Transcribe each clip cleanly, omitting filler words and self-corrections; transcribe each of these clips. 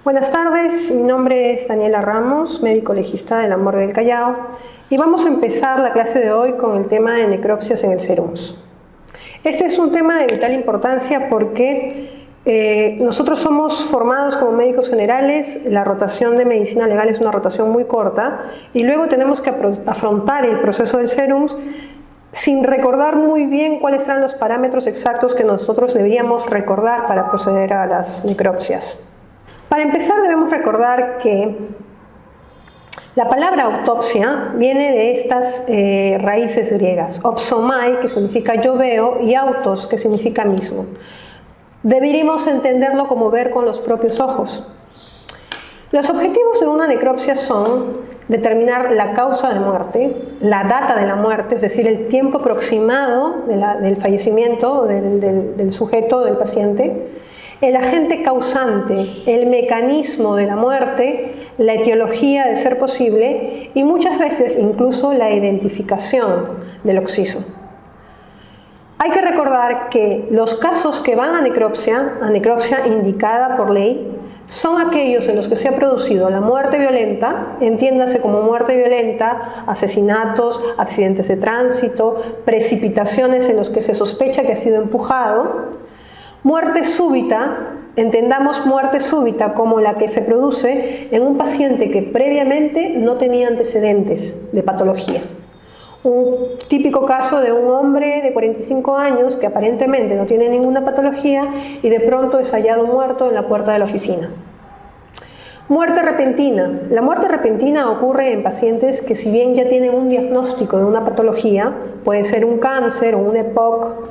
Buenas tardes, mi nombre es Daniela Ramos, médico legista de la Morgue del Callao, y vamos a empezar la clase de hoy con el tema de necropsias en el SERUMS. Este es un tema de vital importancia porque nosotros somos formados como médicos generales, la rotación de medicina legal es una rotación muy corta, y luego tenemos que afrontar el proceso del SERUMS sin recordar muy bien cuáles eran los parámetros exactos que nosotros deberíamos recordar para proceder a las necropsias. Para empezar debemos recordar que la palabra autopsia viene de estas raíces griegas, opsomai, que significa yo veo, y autos, que significa mismo. Deberíamos entenderlo como ver con los propios ojos. Los objetivos de una necropsia son determinar la causa de muerte, la data de la muerte, es decir, el tiempo aproximado del fallecimiento del sujeto, del paciente, el agente causante, el mecanismo de la muerte, la etiología de ser posible y muchas veces incluso la identificación del occiso. Hay que recordar que los casos que van a necropsia indicada por ley, son aquellos en los que se ha producido la muerte violenta, entiéndase como muerte violenta, asesinatos, accidentes de tránsito, precipitaciones en los que se sospecha que ha sido empujado, muerte súbita, entendamos muerte súbita como la que se produce en un paciente que previamente no tenía antecedentes de patología. Un típico caso de un hombre de 45 años que aparentemente no tiene ninguna patología y de pronto es hallado muerto en la puerta de la oficina. Muerte repentina. La muerte repentina ocurre en pacientes que, si bien ya tienen un diagnóstico de una patología, puede ser un cáncer o un EPOC,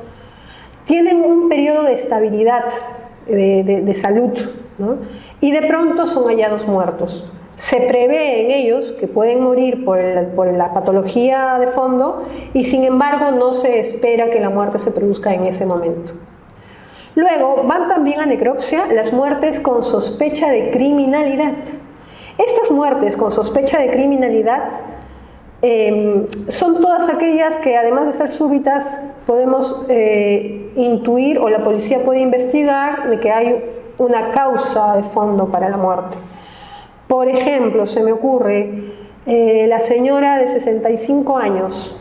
tienen un periodo de estabilidad de salud, ¿no? Y de pronto son hallados muertos. Se prevé en ellos que pueden morir por la patología de fondo y sin embargo no se espera que la muerte se produzca en ese momento. Luego van también a necropsia las muertes con sospecha de criminalidad. Estas muertes con sospecha de criminalidad son todas aquellas que, además de ser súbitas, podemos intuir o la policía puede investigar de que hay una causa de fondo para la muerte. Por ejemplo, se me ocurre la señora de 65 años,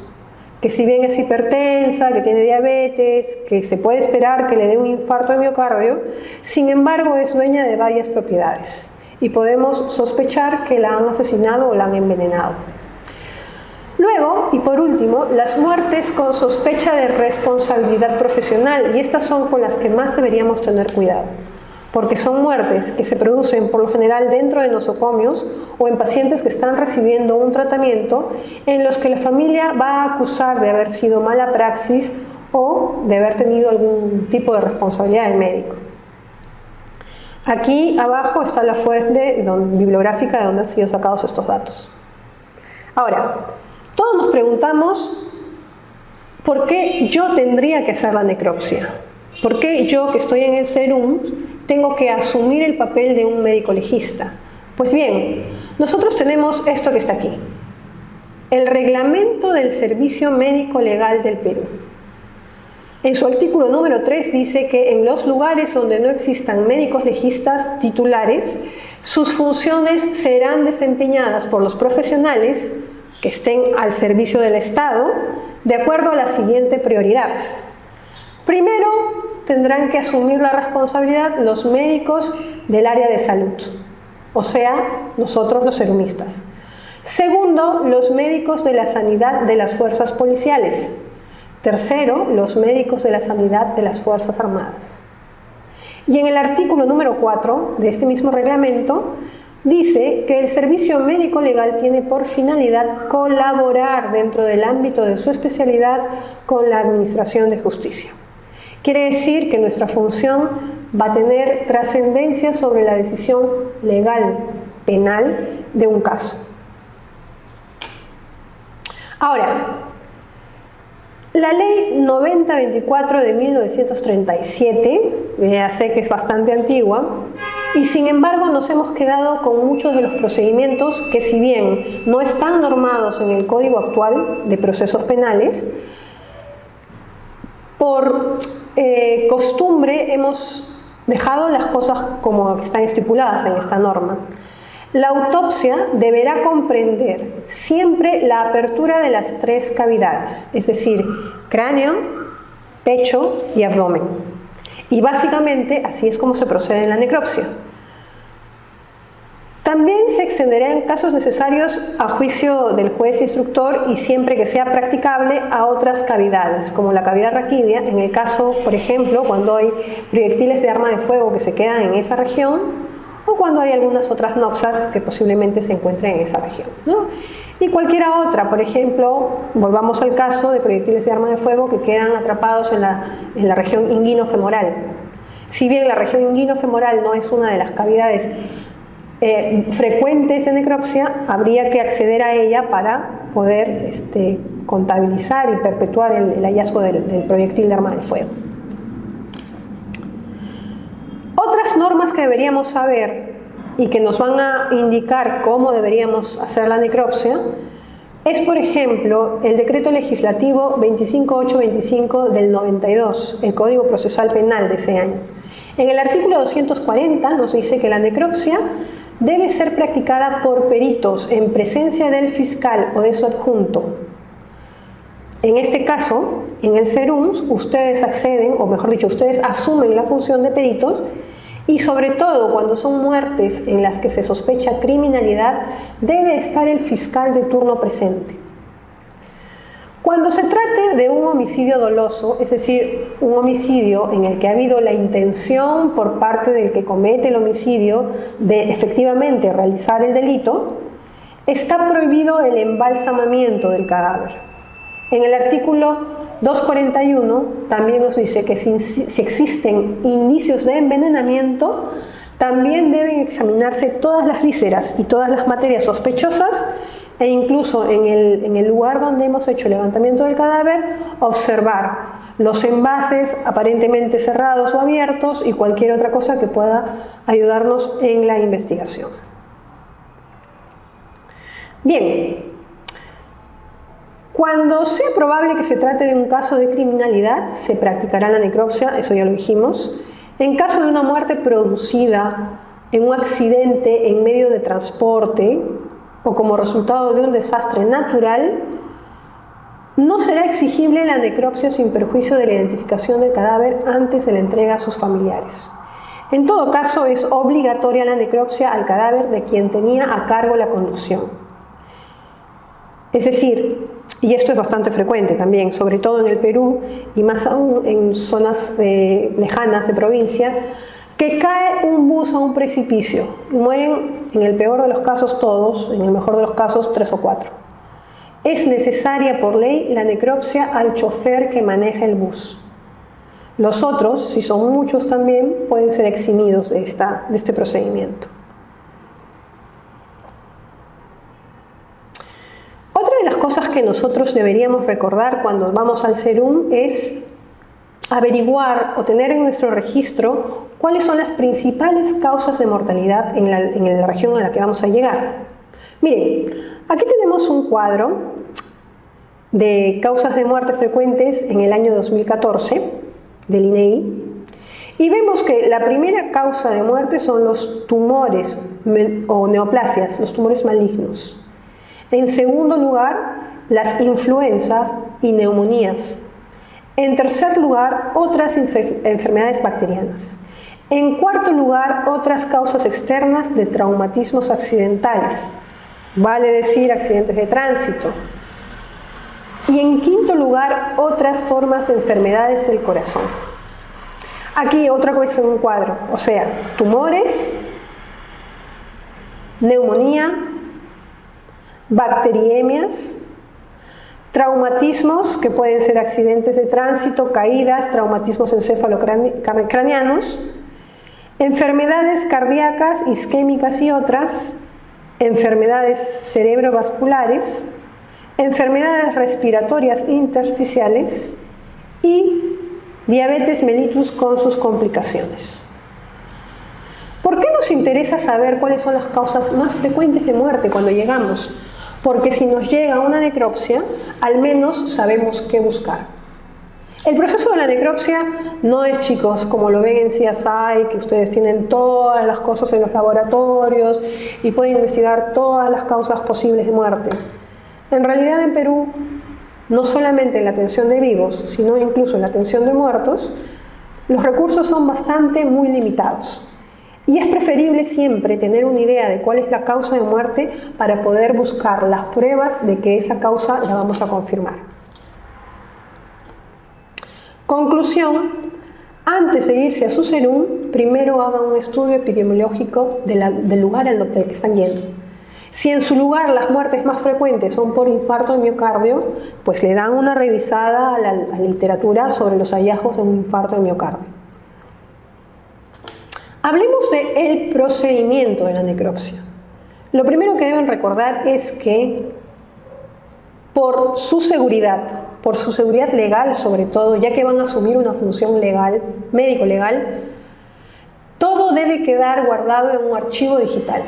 que si bien es hipertensa, que tiene diabetes, que se puede esperar que le dé un infarto de miocardio, sin embargo es dueña de varias propiedades y podemos sospechar que la han asesinado o la han envenenado. Luego, y por último, las muertes con sospecha de responsabilidad profesional, y estas son con las que más deberíamos tener cuidado, porque son muertes que se producen por lo general dentro de nosocomios o en pacientes que están recibiendo un tratamiento en los que la familia va a acusar de haber sido mala praxis o de haber tenido algún tipo de responsabilidad del médico. Aquí abajo está la fuente bibliográfica de donde han sido sacados estos datos. Ahora, todos nos preguntamos ¿por qué yo tendría que hacer la necropsia? ¿Por qué yo, que estoy en el SERUMS, tengo que asumir el papel de un médico legista? Pues bien, nosotros tenemos esto que está aquí, el Reglamento del Servicio Médico Legal del Perú. En su artículo número 3 dice que en los lugares donde no existan médicos legistas titulares, sus funciones serán desempeñadas por los profesionales que estén al servicio del Estado, de acuerdo a la siguiente prioridad. Primero, tendrán que asumir la responsabilidad los médicos del área de salud, o sea, nosotros los serumistas. Segundo, los médicos de la sanidad de las fuerzas policiales. Tercero, los médicos de la sanidad de las Fuerzas Armadas. Y en el artículo número 4 de este mismo reglamento, dice que el servicio médico legal tiene por finalidad colaborar dentro del ámbito de su especialidad con la administración de justicia. Quiere decir que nuestra función va a tener trascendencia sobre la decisión legal, penal de un caso. Ahora, la ley 9024 de 1937, ya sé que es bastante antigua, y sin embargo nos hemos quedado con muchos de los procedimientos que, si bien no están normados en el Código actual de procesos penales, por costumbre hemos dejado las cosas como están estipuladas en esta norma, la autopsia deberá comprender siempre la apertura de las 3 cavidades, es decir, cráneo, pecho y abdomen. Y básicamente así es como se procede en la necropsia. También se extenderá en casos necesarios a juicio del juez instructor y siempre que sea practicable a otras cavidades, como la cavidad raquídea, en el caso, por ejemplo, cuando hay proyectiles de arma de fuego que se quedan en esa región, o cuando hay algunas otras noxas que posiblemente se encuentren en esa región, ¿no? Y cualquiera otra, por ejemplo, volvamos al caso de proyectiles de arma de fuego que quedan atrapados en la región inguinofemoral. Si bien la región inguinofemoral no es una de las cavidades frecuentes de necropsia, habría que acceder a ella para poder contabilizar y perpetuar el hallazgo del proyectil de arma de fuego. Otras normas que deberíamos saber y que nos van a indicar cómo deberíamos hacer la necropsia es, por ejemplo, el decreto legislativo 25825 del 92, el Código Procesal Penal de ese año. En el artículo 240 nos dice que la necropsia debe ser practicada por peritos en presencia del fiscal o de su adjunto. En este caso, en el SERUMS, ustedes acceden, o mejor dicho, ustedes asumen la función de peritos y sobre todo cuando son muertes en las que se sospecha criminalidad, debe estar el fiscal de turno presente. Cuando se trate de un homicidio doloso, es decir, un homicidio en el que ha habido la intención por parte del que comete el homicidio de efectivamente realizar el delito, está prohibido el embalsamamiento del cadáver. En el artículo 241 también nos dice que si existen indicios de envenenamiento, también deben examinarse todas las vísceras y todas las materias sospechosas e incluso en el lugar donde hemos hecho el levantamiento del cadáver, observar los envases aparentemente cerrados o abiertos y cualquier otra cosa que pueda ayudarnos en la investigación. Bien, cuando sea probable que se trate de un caso de criminalidad, se practicará la necropsia, eso ya lo dijimos. En caso de una muerte producida en un accidente en medio de transporte o como resultado de un desastre natural, no será exigible la necropsia sin perjuicio de la identificación del cadáver antes de la entrega a sus familiares. En todo caso, es obligatoria la necropsia al cadáver de quien tenía a cargo la conducción. Es decir, y esto es bastante frecuente también, sobre todo en el Perú y más aún en zonas lejanas de provincia, que cae un bus a un precipicio y mueren en el peor de los casos todos, en el mejor de los casos 3 o 4. Es necesaria por ley la necropsia al chofer que maneja el bus. Los otros, si son muchos también, pueden ser eximidos de este procedimiento. Otra de las cosas que nosotros deberíamos recordar cuando vamos al SERUM es averiguar o tener en nuestro registro cuáles son las principales causas de mortalidad en la región a la que vamos a llegar. Miren, aquí tenemos un cuadro de causas de muerte frecuentes en el año 2014 del INEI y vemos que la primera causa de muerte son los tumores o neoplasias, los tumores malignos. En segundo lugar, las influencias y neumonías. En tercer lugar, otras enfermedades bacterianas. En cuarto lugar, otras causas externas de traumatismos accidentales, vale decir accidentes de tránsito. Y en quinto lugar, otras formas de enfermedades del corazón. Aquí otra cosa en un cuadro, o sea, tumores, neumonía, bacteriemias, traumatismos que pueden ser accidentes de tránsito, caídas, traumatismos encefalocraneanos, enfermedades cardíacas, isquémicas y otras, enfermedades cerebrovasculares, enfermedades respiratorias intersticiales y diabetes mellitus con sus complicaciones. ¿Por qué nos interesa saber cuáles son las causas más frecuentes de muerte cuando llegamos? Porque si nos llega una necropsia, al menos sabemos qué buscar. El proceso de la necropsia no es, chicos, como lo ven en CSI, que ustedes tienen todas las cosas en los laboratorios y pueden investigar todas las causas posibles de muerte. En realidad en Perú, no solamente en la atención de vivos, sino incluso en la atención de muertos, los recursos son muy limitados. Y es preferible siempre tener una idea de cuál es la causa de muerte para poder buscar las pruebas de que esa causa la vamos a confirmar. Conclusión, antes de irse a su serum, primero hagan un estudio epidemiológico del lugar al que están yendo. Si en su lugar las muertes más frecuentes son por infarto de miocardio, pues le dan una revisada a la literatura sobre los hallazgos de un infarto de miocardio. Hablemos del procedimiento de la necropsia. Lo primero que deben recordar es que por su seguridad legal sobre todo, ya que van a asumir una función legal, médico-legal, todo debe quedar guardado en un archivo digital.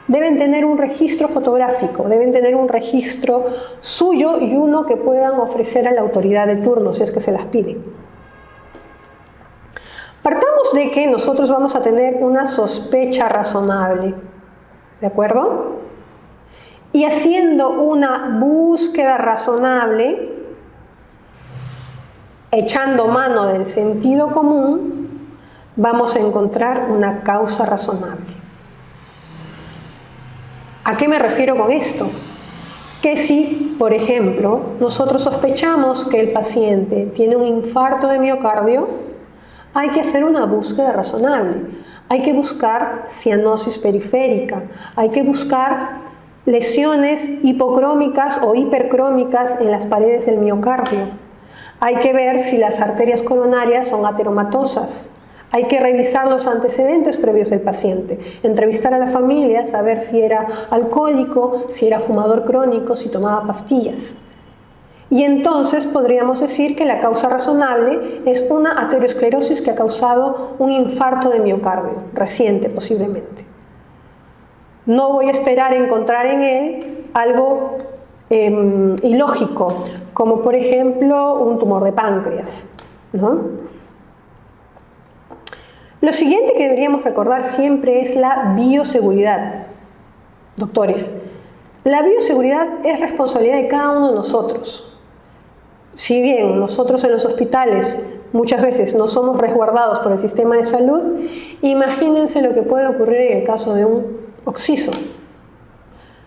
Deben tener un registro fotográfico, deben tener un registro suyo y uno que puedan ofrecer a la autoridad de turno si es que se las piden. Partamos de que nosotros vamos a tener una sospecha razonable, ¿de acuerdo? Y haciendo una búsqueda razonable, echando mano del sentido común, vamos a encontrar una causa razonable. ¿A qué me refiero con esto? Que si, por ejemplo, nosotros sospechamos que el paciente tiene un infarto de miocardio, hay que hacer una búsqueda razonable. Hay que buscar cianosis periférica, hay que buscar lesiones hipocrómicas o hipercrómicas en las paredes del miocardio. Hay que ver si las arterias coronarias son ateromatosas. Hay que revisar los antecedentes previos del paciente, entrevistar a la familia, saber si era alcohólico, si era fumador crónico, si tomaba pastillas. Y entonces podríamos decir que la causa razonable es una aterosclerosis que ha causado un infarto de miocardio, reciente posiblemente. No voy a esperar a encontrar en él algo ilógico, como por ejemplo un tumor de páncreas, ¿no? Lo siguiente que deberíamos recordar siempre es la bioseguridad. Doctores, la bioseguridad es responsabilidad de cada uno de nosotros. Si bien nosotros en los hospitales muchas veces no somos resguardados por el sistema de salud, imagínense lo que puede ocurrir en el caso de un occiso.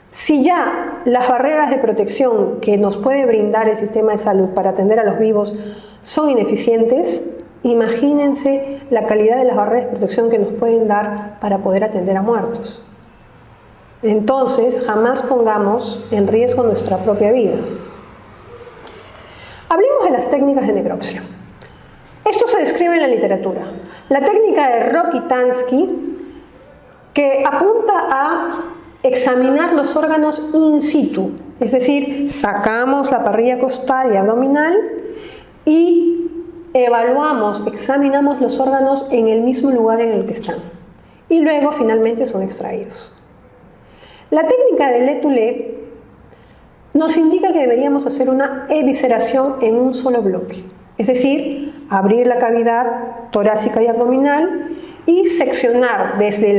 Si ya las barreras de protección que nos puede brindar el sistema de salud para atender a los vivos son ineficientes, imagínense la calidad de las barreras de protección que nos pueden dar para poder atender a muertos. Entonces, jamás pongamos en riesgo nuestra propia vida. Hablemos de las técnicas de necropsia. Esto se describe en la literatura. La técnica de Rokitansky, que apunta a examinar los órganos in situ, es decir, sacamos la parrilla costal y abdominal y evaluamos, examinamos los órganos en el mismo lugar en el que están y luego finalmente son extraídos. La técnica de Letoulet nos indica que deberíamos hacer una evisceración en un solo bloque, es decir, abrir la cavidad torácica y abdominal y seccionar desde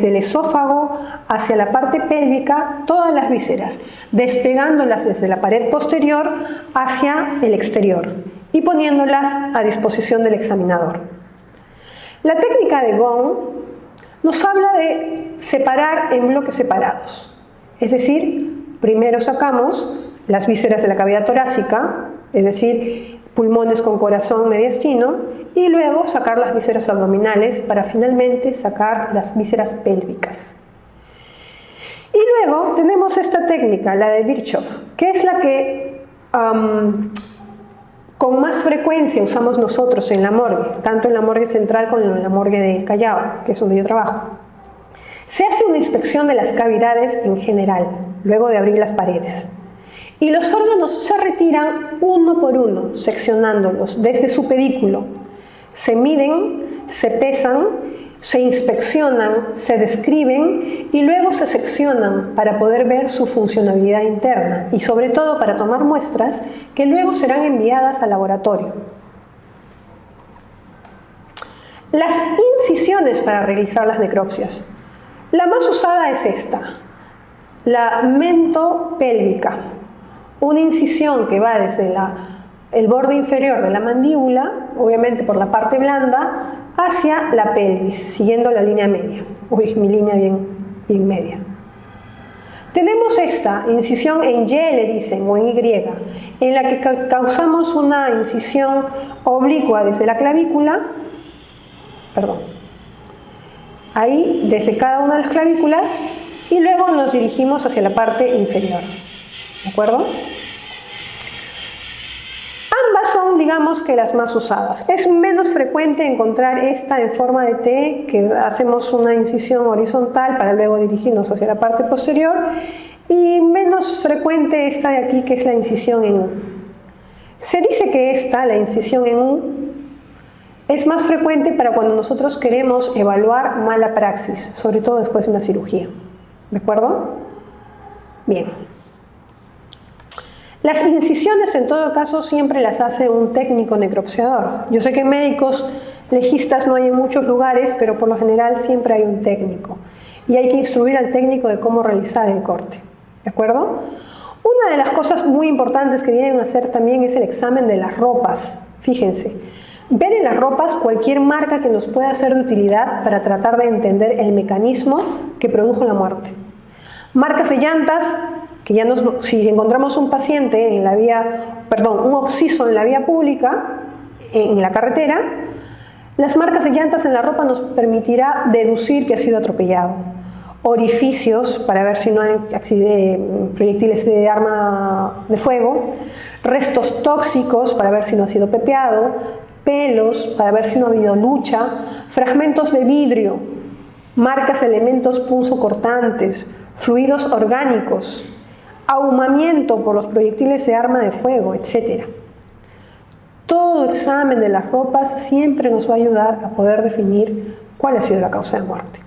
el esófago hacia la parte pélvica todas las vísceras, despegándolas desde la pared posterior hacia el exterior y poniéndolas a disposición del examinador. La técnica de Gong nos habla de separar en bloques separados, es decir, primero sacamos las vísceras de la cavidad torácica, es decir, pulmones con corazón mediastino, y luego sacar las vísceras abdominales para finalmente sacar las vísceras pélvicas. Y luego tenemos esta técnica, la de Virchow, que es la que con más frecuencia usamos nosotros en la morgue, tanto en la morgue central como en la morgue del Callao, que es donde yo trabajo. Se hace una inspección de las cavidades en general, luego de abrir las paredes. Y los órganos se retiran uno por uno, seccionándolos desde su pedículo. Se miden, se pesan, se inspeccionan, se describen y luego se seccionan para poder ver su funcionalidad interna y sobre todo para tomar muestras que luego serán enviadas al laboratorio. Las incisiones para realizar las necropsias. La más usada es esta, la mentopélvica, una incisión que va desde el borde inferior de la mandíbula, obviamente por la parte blanda, hacia la pelvis, siguiendo la línea media. Uy, mi línea bien media. Tenemos esta incisión en Y, le dicen, o en Y, en la que causamos una incisión oblicua desde la clavícula, ahí desde cada una de las clavículas, y luego nos dirigimos hacia la parte inferior. ¿De acuerdo? Ambas son, digamos, que las más usadas. Es menos frecuente encontrar esta en forma de T, que hacemos una incisión horizontal para luego dirigirnos hacia la parte posterior, y menos frecuente esta de aquí, que es la incisión en U. Se dice que esta, la incisión en U, es más frecuente para cuando nosotros queremos evaluar mala praxis, sobre todo después de una cirugía. ¿De acuerdo? Bien. Las incisiones, en todo caso, siempre las hace un técnico necropsiador. Yo sé que médicos legistas no hay en muchos lugares, pero por lo general siempre hay un técnico. Y hay que instruir al técnico de cómo realizar el corte. ¿De acuerdo? Una de las cosas muy importantes que deben hacer también es el examen de las ropas. Fíjense, ver en las ropas cualquier marca que nos pueda ser de utilidad para tratar de entender el mecanismo que produjo la muerte. Marcas de llantas, que ya si encontramos un paciente en la vía, un occiso en la vía pública, en la carretera, las marcas de llantas en la ropa nos permitirá deducir que ha sido atropellado. Orificios, para ver si no hay proyectiles de arma de fuego, restos tóxicos, para ver si no ha sido pepeado, pelos, para ver si no ha habido lucha, fragmentos de vidrio, marcas de elementos punzocortantes, fluidos orgánicos, ahumamiento por los proyectiles de arma de fuego, etc. Todo examen de las ropas siempre nos va a ayudar a poder definir cuál ha sido la causa de muerte.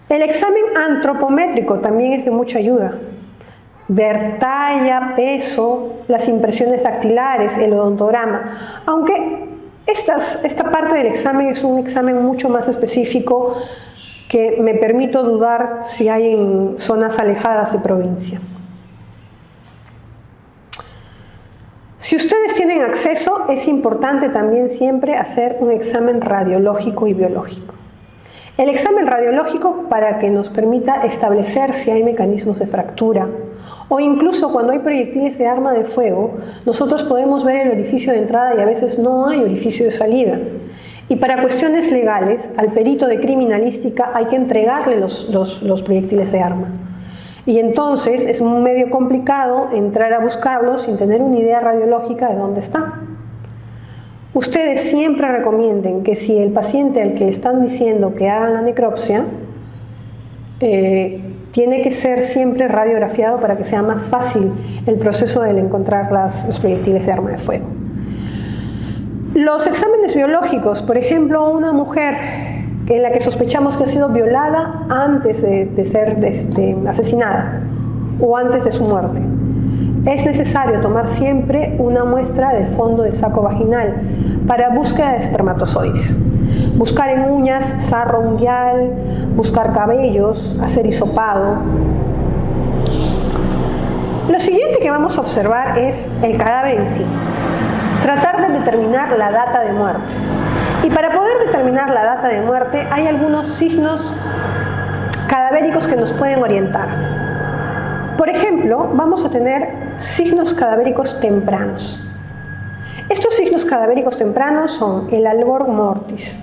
El examen antropométrico también es de mucha ayuda. Ver talla, peso, las impresiones dactilares, el odontograma. Aunque esta parte del examen es un examen mucho más específico que me permito dudar si hay en zonas alejadas de provincia. Si ustedes tienen acceso, es importante también siempre hacer un examen radiológico y biológico. El examen radiológico para que nos permita establecer si hay mecanismos de fractura o incluso cuando hay proyectiles de arma de fuego, nosotros podemos ver el orificio de entrada y a veces no hay orificio de salida. Y para cuestiones legales, al perito de criminalística hay que entregarle los proyectiles de arma. Y entonces es medio complicado entrar a buscarlos sin tener una idea radiológica de dónde está. Ustedes siempre recomienden que si el paciente al que le están diciendo que haga la necropsia, tiene que ser siempre radiografiado para que sea más fácil el proceso de encontrar los proyectiles de arma de fuego. Los exámenes biológicos, por ejemplo, una mujer en la que sospechamos que ha sido violada antes de ser asesinada o antes de su muerte. Es necesario tomar siempre una muestra del fondo del saco vaginal para búsqueda de espermatozoides. Buscar en uñas, sarro unguial, buscar cabellos, hacer hisopado. Lo siguiente que vamos a observar es el cadáver en sí. Tratar de determinar la data de muerte. Y para poder determinar la data de muerte hay algunos signos cadavéricos que nos pueden orientar. Por ejemplo, vamos a tener signos cadavéricos tempranos. Estos signos cadavéricos tempranos son el algor mortis.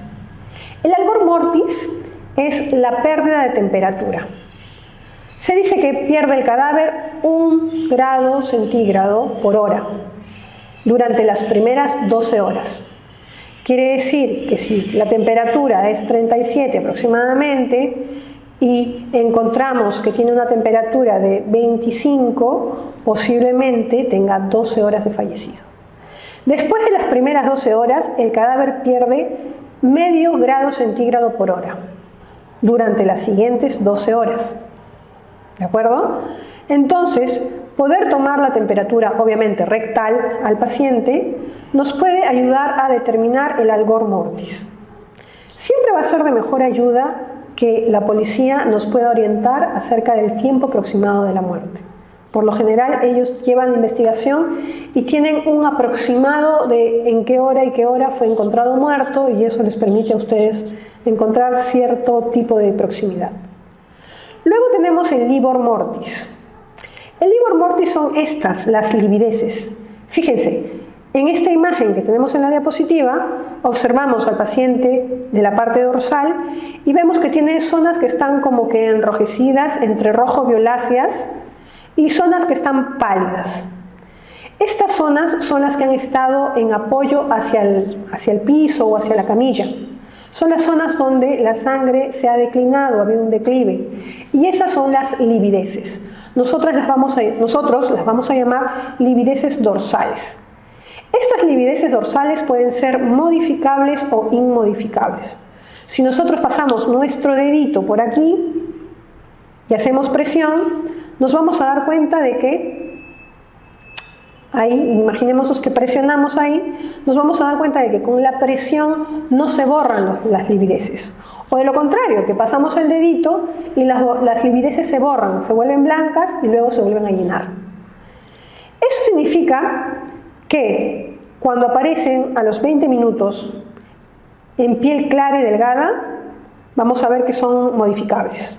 El algor mortis es la pérdida de temperatura. Se dice que pierde el cadáver 1 grado centígrado por hora durante las primeras 12 horas. Quiere decir que si la temperatura es 37 aproximadamente y encontramos que tiene una temperatura de 25, posiblemente tenga 12 horas de fallecido. Después de las primeras 12 horas, el cadáver pierde medio grado centígrado por hora durante las siguientes 12 horas. ¿De acuerdo? Entonces, poder tomar la temperatura, obviamente rectal, al paciente, nos puede ayudar a determinar el algor mortis. Siempre va a ser de mejor ayuda que la policía nos pueda orientar acerca del tiempo aproximado de la muerte. Por lo general, ellos llevan la investigación y tienen un aproximado de en qué hora y qué hora fue encontrado muerto, y eso les permite a ustedes encontrar cierto tipo de proximidad. Luego tenemos el livor mortis. El livor mortis son estas, las livideces. Fíjense, en esta imagen que tenemos en la diapositiva, observamos al paciente de la parte dorsal y vemos que tiene zonas que están como que enrojecidas, entre rojo violáceas, y zonas que están pálidas. Estas zonas son las que han estado en apoyo hacia el piso o hacia la camilla. Son las zonas donde la sangre se ha declinado, ha habido un declive. Y esas son las livideces. Nosotros las vamos a llamar livideces dorsales. Estas livideces dorsales pueden ser modificables o inmodificables. Si nosotros pasamos nuestro dedito por aquí y hacemos presión, nos vamos a dar cuenta de que ahí, imaginemos que presionamos ahí, nos vamos a dar cuenta de que con la presión no se borran las livideces. O de lo contrario, que pasamos el dedito y las livideces se borran, se vuelven blancas y luego se vuelven a llenar. Eso significa que cuando aparecen a los 20 minutos en piel clara y delgada, vamos a ver que son modificables.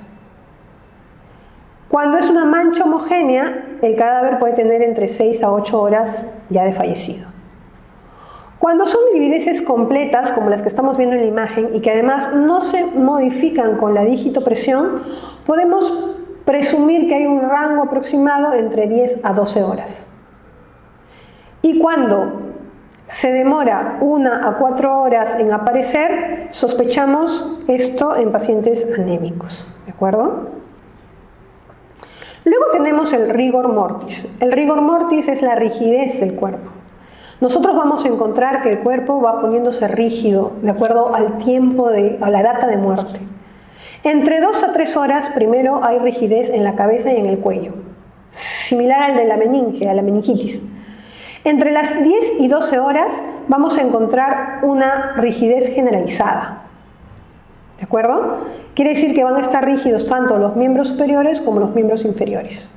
Cuando es una mancha homogénea, el cadáver puede tener entre 6 a 8 horas ya de fallecido. Cuando son livideces completas, como las que estamos viendo en la imagen, y que además no se modifican con la dígitopresión, podemos presumir que hay un rango aproximado entre 10 a 12 horas. Y cuando se demora 1 a 4 horas en aparecer, sospechamos esto en pacientes anémicos, ¿de acuerdo? Luego tenemos el rigor mortis. El rigor mortis es la rigidez del cuerpo. Nosotros vamos a encontrar que el cuerpo va poniéndose rígido de acuerdo al tiempo, a la data de muerte. Entre 2 a 3 horas, primero hay rigidez en la cabeza y en el cuello, similar al de la meninge, a la meningitis. Entre las 10 y 12 horas vamos a encontrar una rigidez generalizada. ¿De acuerdo? Quiere decir que van a estar rígidos tanto los miembros superiores como los miembros inferiores.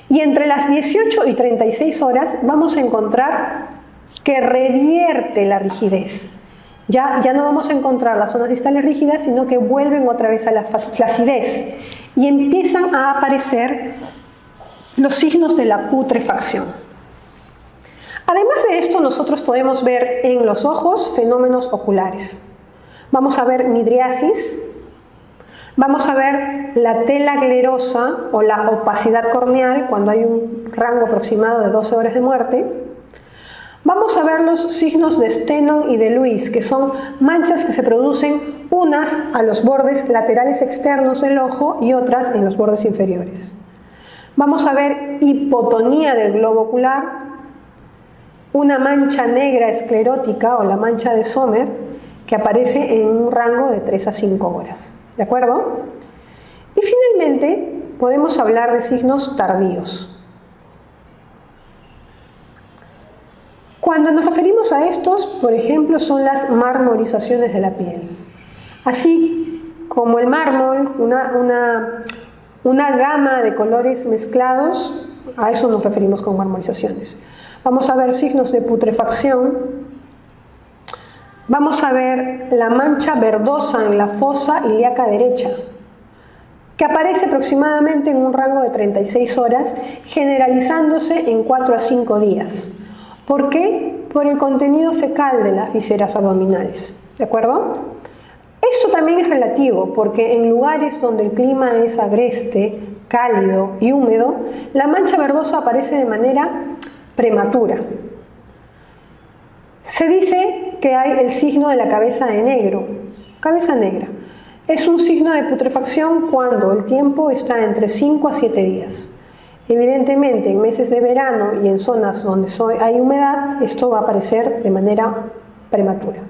Y entre las 18 y 36 horas vamos a encontrar que revierte la rigidez. Ya no vamos a encontrar las zonas distales rígidas, sino que vuelven otra vez a la flacidez y empiezan a aparecer los signos de la putrefacción. Además de esto, nosotros podemos ver en los ojos fenómenos oculares. Vamos a ver midriasis, vamos a ver la telaglerosa o la opacidad corneal cuando hay un rango aproximado de 12 horas de muerte. Vamos a ver los signos de Stenon y de Lewis, que son manchas que se producen unas a los bordes laterales externos del ojo y otras en los bordes inferiores. Vamos a ver hipotonía del globo ocular, una mancha negra esclerótica o la mancha de Sommer, que aparece en un rango de 3 a 5 horas. ¿De acuerdo? Y finalmente podemos hablar de signos tardíos. Cuando nos referimos a estos, por ejemplo, son las marmorizaciones de la piel. Así como el mármol, una gama de colores mezclados, a eso nos referimos con marmorizaciones. Vamos a ver signos de putrefacción. Vamos a ver la mancha verdosa en la fosa ilíaca derecha, que aparece aproximadamente en un rango de 36 horas, generalizándose en 4 a 5 días. ¿Por qué? Por el contenido fecal de las vísceras abdominales. ¿De acuerdo? Esto también es relativo, porque en lugares donde el clima es agreste, cálido y húmedo, la mancha verdosa aparece de manera prematura. Se dice que hay el signo de la cabeza de negro. Cabeza negra. Es un signo de putrefacción cuando el tiempo está entre 5 a 7 días. Evidentemente, en meses de verano y en zonas donde hay humedad, esto va a aparecer de manera prematura.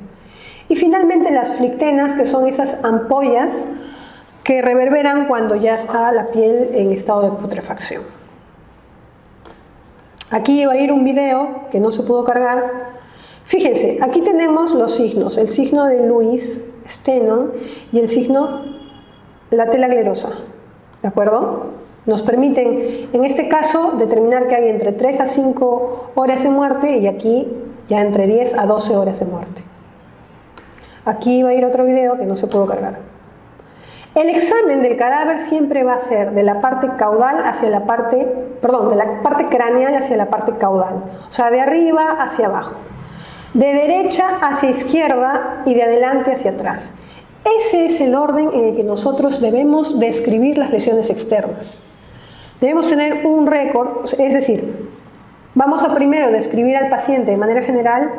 Y finalmente las flictenas, que son esas ampollas que reverberan cuando ya está la piel en estado de putrefacción. Aquí va a ir un video que no se pudo cargar. Fíjense, aquí tenemos los signos. El signo de Lewis Stenon, y el signo la tela glerosa, ¿de acuerdo? Nos permiten, en este caso, determinar que hay entre 3 a 5 horas de muerte y aquí ya entre 10 a 12 horas de muerte. Aquí va a ir otro video que no se pudo cargar. El examen del cadáver siempre va a ser de la parte caudal hacia la parte, perdón, de la parte craneal hacia la parte caudal, o sea, de arriba hacia abajo, de derecha hacia izquierda y de adelante hacia atrás. Ese es el orden en el que nosotros debemos describir las lesiones externas. Debemos tener un récord, es decir, vamos a primero describir al paciente de manera general: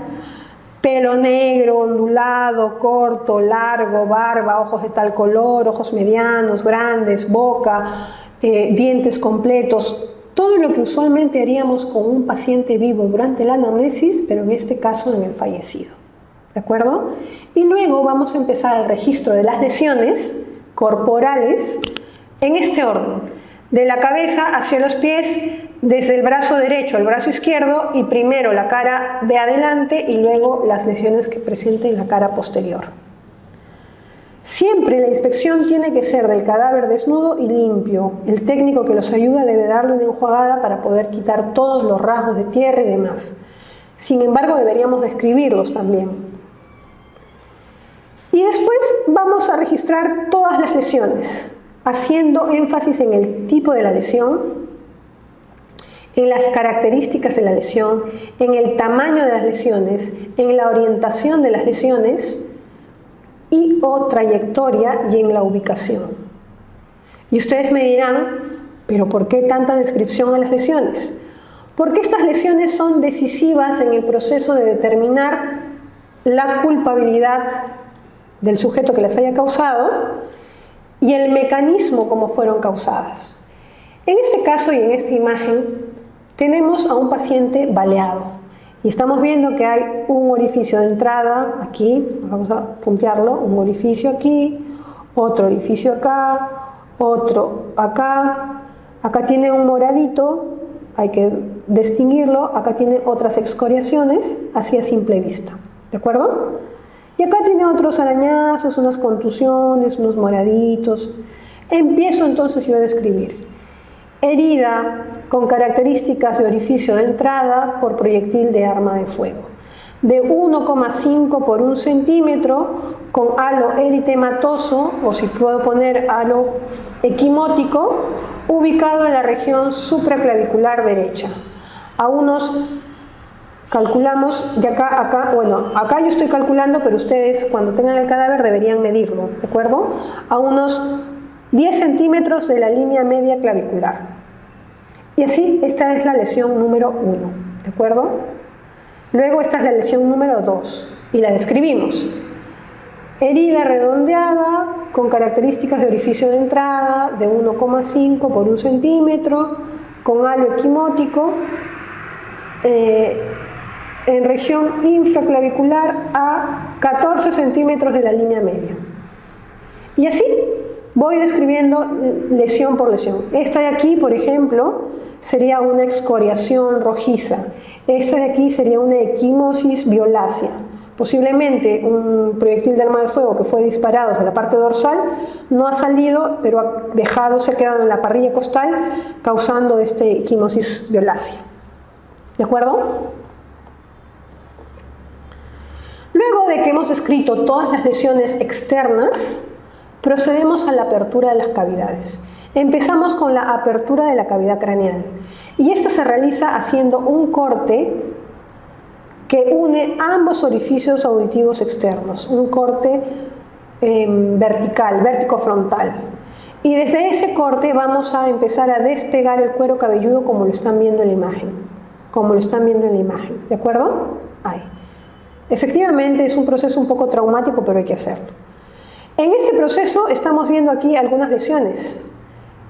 pelo negro, ondulado, corto, largo, barba, ojos de tal color, ojos medianos, grandes, boca, dientes completos, todo lo que usualmente haríamos con un paciente vivo durante la anamnesis, pero en este caso en el fallecido. ¿De acuerdo? Y luego vamos a empezar el registro de las lesiones corporales en este orden: de la cabeza hacia los pies, desde el brazo derecho al brazo izquierdo, y primero la cara de adelante y luego las lesiones que presenten la cara posterior. Siempre la inspección tiene que ser del cadáver desnudo y limpio. El técnico que los ayuda debe darle una enjuagada para poder quitar todos los rasgos de tierra y demás. Sin embargo, deberíamos describirlos también. Y después vamos a registrar todas las lesiones, haciendo énfasis en el tipo de la lesión, en las características de la lesión, en el tamaño de las lesiones, en la orientación de las lesiones y o trayectoria, y en la ubicación. Y ustedes me dirán, ¿pero por qué tanta descripción a las lesiones? Porque estas lesiones son decisivas en el proceso de determinar la culpabilidad del sujeto que las haya causado y el mecanismo como fueron causadas. En este caso y en esta imagen tenemos a un paciente baleado y estamos viendo que hay un orificio de entrada aquí, vamos a puntearlo, un orificio aquí, otro orificio acá, otro acá, acá tiene un moradito, hay que distinguirlo, acá tiene otras excoriaciones, así a simple vista, ¿de acuerdo? Y acá tiene otros arañazos, unas contusiones, unos moraditos. Empiezo entonces yo a describir. Herida con características de orificio de entrada por proyectil de arma de fuego, de 1,5 por 1 centímetro, con halo eritematoso, o si puedo poner halo equimótico, ubicado en la región supraclavicular derecha, a unos, calculamos de acá a acá, bueno, acá yo estoy calculando, pero ustedes cuando tengan el cadáver deberían medirlo, ¿de acuerdo? A unos 10 centímetros de la línea media clavicular. Y así, esta es la lesión número 1, ¿de acuerdo? Luego esta es la lesión número 2 y la describimos. Herida redondeada con características de orificio de entrada de 1,5 por 1 centímetro, con halo equimótico, en región infraclavicular a 14 centímetros de la línea media. Y así voy describiendo lesión por lesión. Esta de aquí, por ejemplo, sería una excoriación rojiza. Esta de aquí sería una equimosis violácea. Posiblemente un proyectil de arma de fuego que fue disparado hacia la parte dorsal no ha salido, pero se ha quedado en la parrilla costal, causando este equimosis violácea. ¿De acuerdo? Luego de que hemos escrito todas las lesiones externas, procedemos a la apertura de las cavidades. Empezamos con la apertura de la cavidad craneal y esta se realiza haciendo un corte que une ambos orificios auditivos externos, un corte vertical, vértico-frontal. Y desde ese corte vamos a empezar a despegar el cuero cabelludo como lo están viendo en la imagen, ¿de acuerdo? Ahí. Efectivamente es un proceso un poco traumático, pero hay que hacerlo. En este proceso estamos viendo aquí algunas lesiones.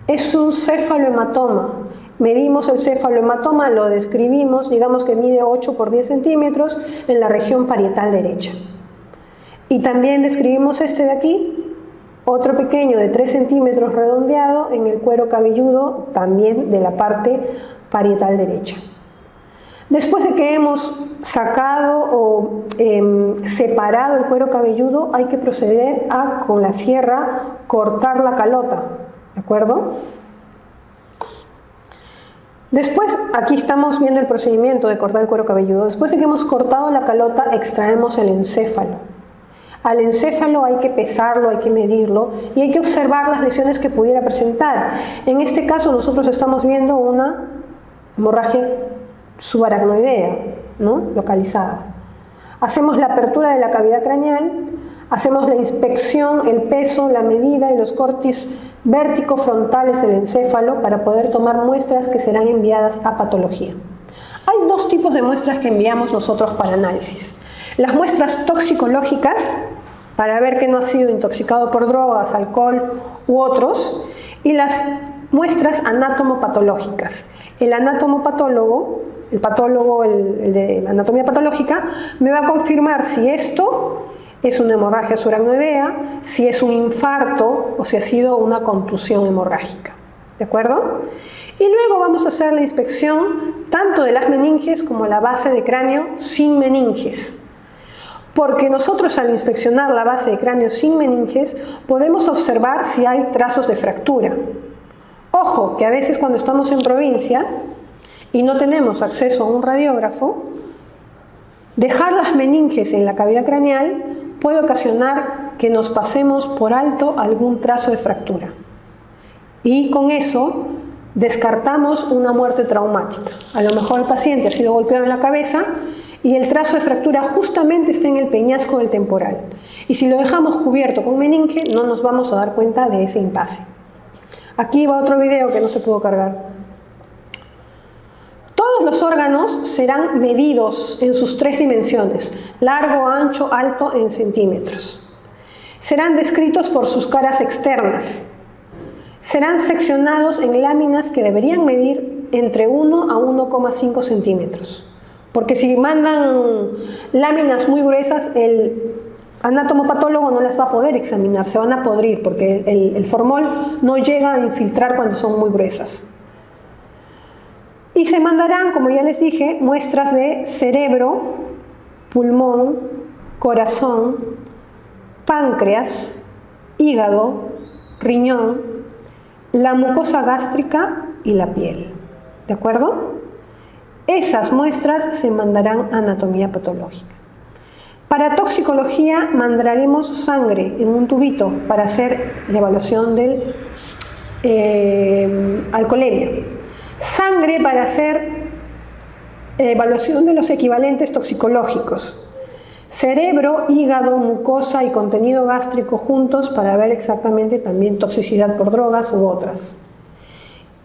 Es un cefalohematoma. Medimos el cefalohematoma, lo describimos, digamos que mide 8 por 10 centímetros en la región parietal derecha. Y también describimos este de aquí, otro pequeño de 3 centímetros redondeado en el cuero cabelludo, también de la parte parietal derecha. Después de que hemos sacado o separado el cuero cabelludo, hay que proceder a, con la sierra, cortar la calota, ¿de acuerdo? Después, aquí estamos viendo el procedimiento de cortar el cuero cabelludo. Después de que hemos cortado la calota, extraemos el encéfalo. Al encéfalo hay que pesarlo, hay que medirlo y hay que observar las lesiones que pudiera presentar. En este caso nosotros estamos viendo una hemorragia subaracnoidea, ¿no? Localizada. Hacemos la apertura de la cavidad craneal, hacemos la inspección, el peso, la medida y los cortes vértico-frontales del encéfalo para poder tomar muestras que serán enviadas a patología. Hay dos tipos de muestras que enviamos nosotros para análisis. Las muestras toxicológicas, para ver que no ha sido intoxicado por drogas, alcohol u otros, y las muestras anatomopatológicas. El anatomopatólogo, el patólogo, el de anatomía patológica, me va a confirmar si esto es una hemorragia subaracnoidea, si es un infarto o si ha sido una contusión hemorrágica. ¿De acuerdo? Y luego vamos a hacer la inspección tanto de las meninges como la base de cráneo sin meninges. Porque nosotros al inspeccionar la base de cráneo sin meninges podemos observar si hay trazos de fractura. Ojo, que a veces cuando estamos en provincia y no tenemos acceso a un radiógrafo, dejar las meninges en la cavidad craneal puede ocasionar que nos pasemos por alto algún trazo de fractura. Y con eso descartamos una muerte traumática. A lo mejor el paciente ha sido golpeado en la cabeza y el trazo de fractura justamente está en el peñasco del temporal. Y si lo dejamos cubierto con meninge, no nos vamos a dar cuenta de ese impasse. Aquí va otro video que no se pudo cargar. Todos los órganos serán medidos en sus 3 dimensiones, largo, ancho, alto en centímetros. Serán descritos por sus caras externas. Serán seccionados en láminas que deberían medir entre 1 a 1,5 centímetros. Porque si mandan láminas muy gruesas, el anatomopatólogo no las va a poder examinar, se van a podrir porque el formol no llega a infiltrar cuando son muy gruesas. Y se mandarán, como ya les dije, muestras de cerebro, pulmón, corazón, páncreas, hígado, riñón, la mucosa gástrica y la piel. ¿De acuerdo? Esas muestras se mandarán a anatomía patológica. Para toxicología mandaremos sangre en un tubito para hacer la evaluación del alcoholemia. Sangre para hacer evaluación de los equivalentes toxicológicos. Cerebro, hígado, mucosa y contenido gástrico juntos para ver exactamente también toxicidad por drogas u otras.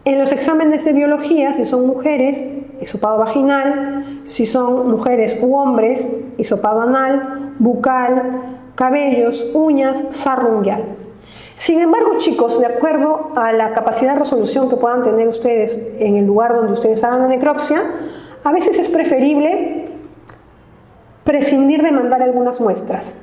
En los exámenes de biología, si son mujeres, hisopado vaginal, si son mujeres u hombres, hisopado anal, bucal, cabellos, uñas, sarro unguial. Sin embargo, chicos, de acuerdo a la capacidad de resolución que puedan tener ustedes en el lugar donde ustedes hagan la necropsia, a veces es preferible prescindir de mandar algunas muestras,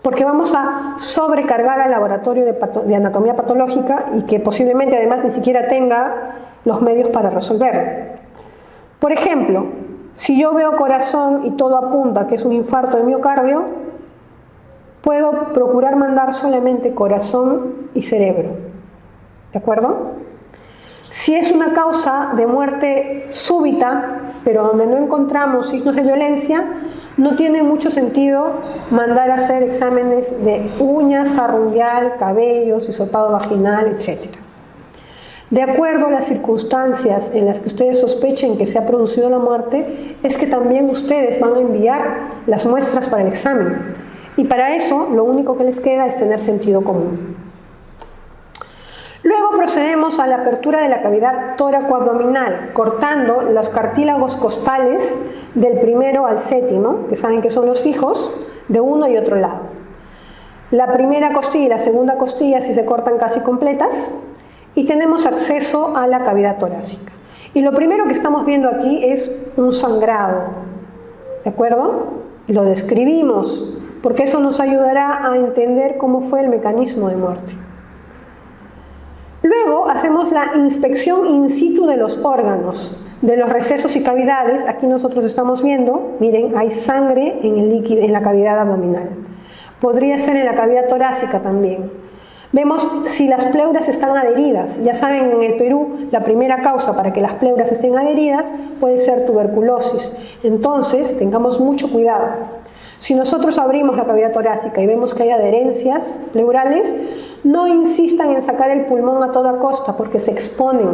porque vamos a sobrecargar al laboratorio de anatomía patológica y que posiblemente además ni siquiera tenga los medios para resolverlo. Por ejemplo, si yo veo corazón y todo apunta que es un infarto de miocardio, puedo procurar mandar solamente corazón y cerebro. ¿De acuerdo? Si es una causa de muerte súbita, pero donde no encontramos signos de violencia, no tiene mucho sentido mandar a hacer exámenes de uñas, sarro unguial, cabellos, hisopado vaginal, etc. De acuerdo a las circunstancias en las que ustedes sospechen que se ha producido la muerte, es que también ustedes van a enviar las muestras para el examen. Y para eso, lo único que les queda es tener sentido común. Luego procedemos a la apertura de la cavidad tóraco-abdominal, cortando los cartílagos costales del primero al séptimo, que saben que son los fijos, de uno y otro lado. La primera costilla y la segunda costilla sí se cortan casi completas y tenemos acceso a la cavidad torácica. Y lo primero que estamos viendo aquí es un sangrado, ¿de acuerdo? Lo describimos, porque eso nos ayudará a entender cómo fue el mecanismo de muerte. Luego hacemos la inspección in situ de los órganos, de los recesos y cavidades, aquí nosotros estamos viendo, miren, hay sangre en el líquido, en la cavidad abdominal. Podría ser en la cavidad torácica también. Vemos si las pleuras están adheridas. Ya saben, en el Perú, la primera causa para que las pleuras estén adheridas puede ser tuberculosis. Entonces, tengamos mucho cuidado. Si nosotros abrimos la cavidad torácica y vemos que hay adherencias pleurales, no insistan en sacar el pulmón a toda costa porque se exponen.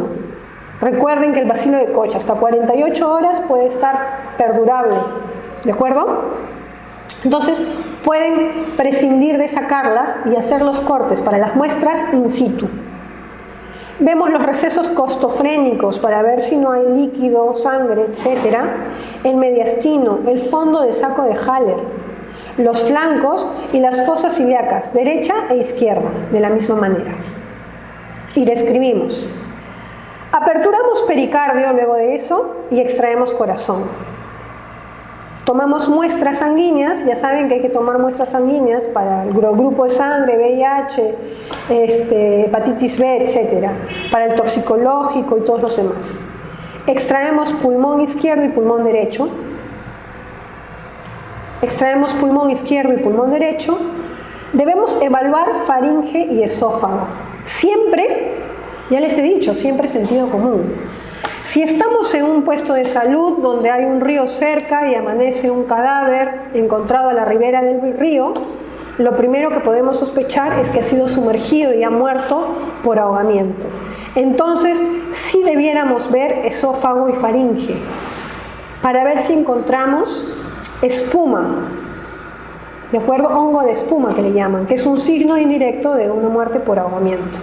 Recuerden que el bacilo de Koch hasta 48 horas puede estar perdurable, ¿de acuerdo? Entonces pueden prescindir de sacarlas y hacer los cortes para las muestras in situ. Vemos los recesos costofrénicos para ver si no hay líquido, sangre, etc. El mediastino, el fondo de saco de Haller, los flancos y las fosas ilíacas, derecha e izquierda, de la misma manera. Y describimos. Aperturamos pericardio luego de eso y extraemos corazón. Tomamos muestras sanguíneas, ya saben que hay que tomar muestras sanguíneas para el grupo de sangre, VIH, hepatitis B, etc. Para el toxicológico y todos los demás. Extraemos pulmón izquierdo y pulmón derecho. Extraemos pulmón izquierdo y pulmón derecho. Debemos evaluar faringe y esófago. Siempre, ya les he dicho, siempre sentido común. Si estamos en un puesto de salud donde hay un río cerca y amanece un cadáver encontrado a la ribera del río, lo primero que podemos sospechar es que ha sido sumergido y ha muerto por ahogamiento. Entonces, sí debiéramos ver esófago y faringe para ver si encontramos espuma, ¿de acuerdo? Hongo de espuma que le llaman, que es un signo indirecto de una muerte por ahogamiento.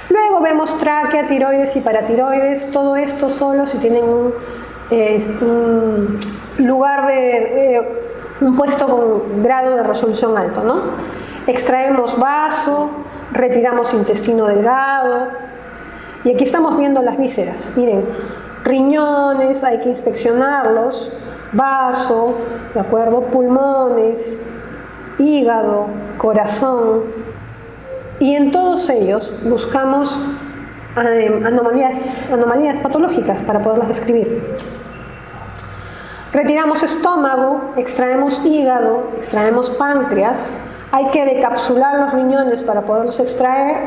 Luego vemos tráquea, tiroides y paratiroides, todo esto solo si tienen un lugar un puesto con grado de resolución alto, ¿no? Extraemos vaso, retiramos intestino delgado y aquí estamos viendo las vísceras. Miren, riñones, hay que inspeccionarlos, vaso, ¿de acuerdo? Pulmones, hígado, corazón. Y en todos ellos buscamos anomalías patológicas para poderlas describir. Retiramos estómago, extraemos hígado, extraemos páncreas. Hay que decapsular los riñones para poderlos extraer.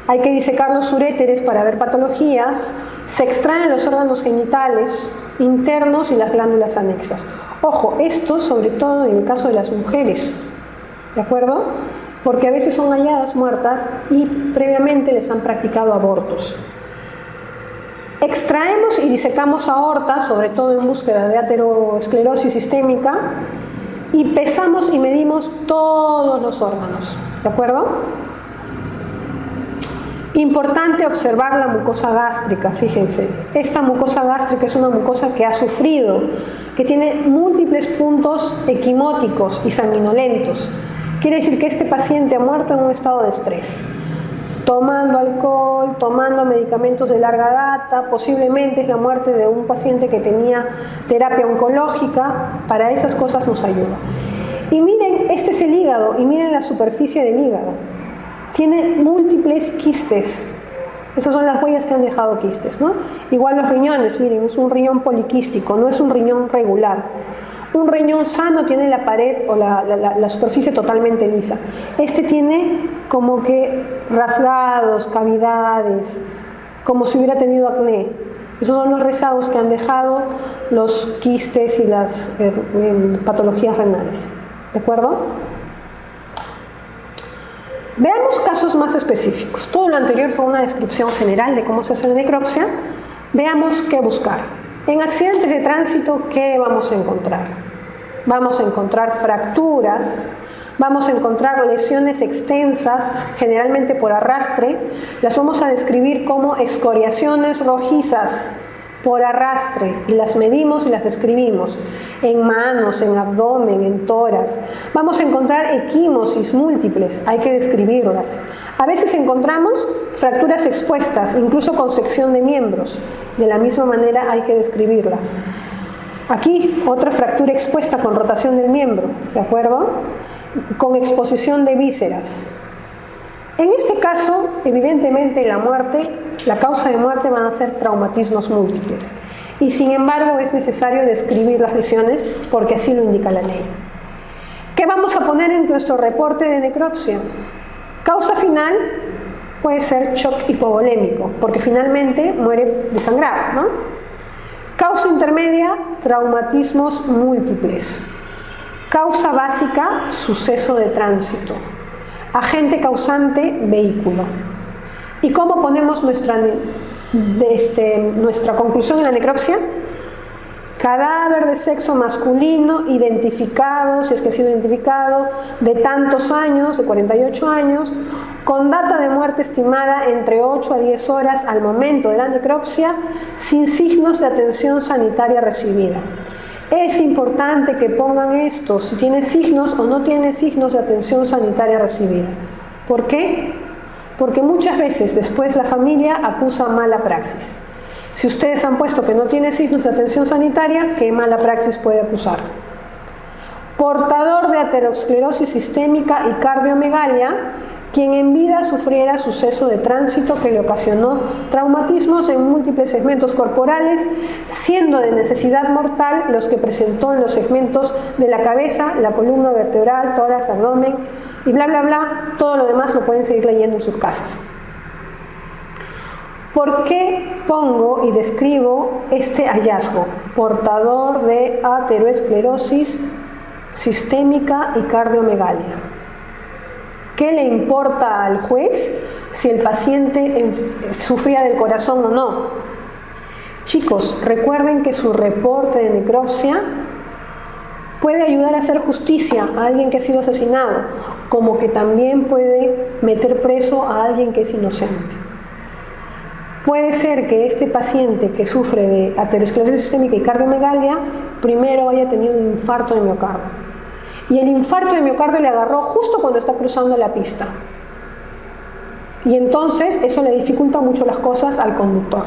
Hay que disecar los uréteres para ver patologías. Se extraen los órganos genitales internos y las glándulas anexas. Ojo, esto sobre todo en el caso de las mujeres, ¿de acuerdo? Porque a veces son halladas muertas y previamente les han practicado abortos. Extraemos y disecamos aortas, sobre todo en búsqueda de aterosclerosis sistémica, y pesamos y medimos todos los órganos, ¿de acuerdo? Importante observar la mucosa gástrica, fíjense. Esta mucosa gástrica es una mucosa que ha sufrido, que tiene múltiples puntos equimóticos y sanguinolentos. Quiere decir que este paciente ha muerto en un estado de estrés, tomando alcohol, tomando medicamentos de larga data, posiblemente es la muerte de un paciente que tenía terapia oncológica, para esas cosas nos ayuda. Y miren, este es el hígado, y miren la superficie del hígado. Tiene múltiples quistes, esas son las huellas que han dejado quistes, ¿no? Igual los riñones, miren, es un riñón poliquístico, no es un riñón regular. Un riñón sano tiene la pared o la superficie totalmente lisa. Este tiene como que rasgados, cavidades, como si hubiera tenido acné. Esos son los rezagos que han dejado los quistes y las patologías renales. ¿De acuerdo? Veamos casos más específicos. Todo lo anterior fue una descripción general de cómo se hace la necropsia. Veamos qué buscar. En accidentes de tránsito, ¿qué vamos a encontrar? Vamos a encontrar fracturas, vamos a encontrar lesiones extensas, generalmente por arrastre. Las vamos a describir como excoriaciones rojizas por arrastre y las medimos y las describimos en manos, en abdomen, en tórax. Vamos a encontrar equimosis múltiples, hay que describirlas. A veces encontramos fracturas expuestas, incluso con sección de miembros. De la misma manera hay que describirlas. Aquí otra fractura expuesta con rotación del miembro, ¿de acuerdo? Con exposición de vísceras. En este caso, evidentemente la causa de muerte van a ser traumatismos múltiples. y sin embargo es necesario describir las lesiones porque así lo indica la ley. ¿Qué vamos a poner en nuestro reporte de necropsia? Causa final puede ser shock hipovolémico, porque finalmente muere desangrado, ¿no? Causa intermedia, traumatismos múltiples. Causa básica, suceso de tránsito. Agente causante, vehículo. ¿Y cómo ponemos nuestra conclusión en la necropsia? Cadáver de sexo masculino identificado, si es que ha sido identificado, de tantos años, de 48 años, con data de muerte estimada entre 8 a 10 horas al momento de la necropsia, sin signos de atención sanitaria recibida. Es importante que pongan esto, si tiene signos o no tiene signos de atención sanitaria recibida. ¿Por qué? Porque muchas veces después la familia acusa mala praxis. Si ustedes han puesto que no tiene signos de atención sanitaria, ¿qué mala praxis puede acusar? Portador de aterosclerosis sistémica y cardiomegalia, quien en vida sufriera suceso de tránsito que le ocasionó traumatismos en múltiples segmentos corporales, siendo de necesidad mortal los que presentó en los segmentos de la cabeza, la columna vertebral, tórax, abdomen y bla bla bla. Todo lo demás lo pueden seguir leyendo en sus casas. ¿Por qué pongo y describo este hallazgo? Portador de aterosclerosis sistémica y cardiomegalia. ¿Qué le importa al juez si el paciente sufría del corazón o no? Chicos, recuerden que su reporte de necropsia puede ayudar a hacer justicia a alguien que ha sido asesinado, como que también puede meter preso a alguien que es inocente. Puede ser que este paciente que sufre de aterosclerosis sistémica y cardiomegalia primero haya tenido un infarto de miocardio. Y el infarto de miocardio le agarró justo cuando está cruzando la pista. Y entonces eso le dificulta mucho las cosas al conductor.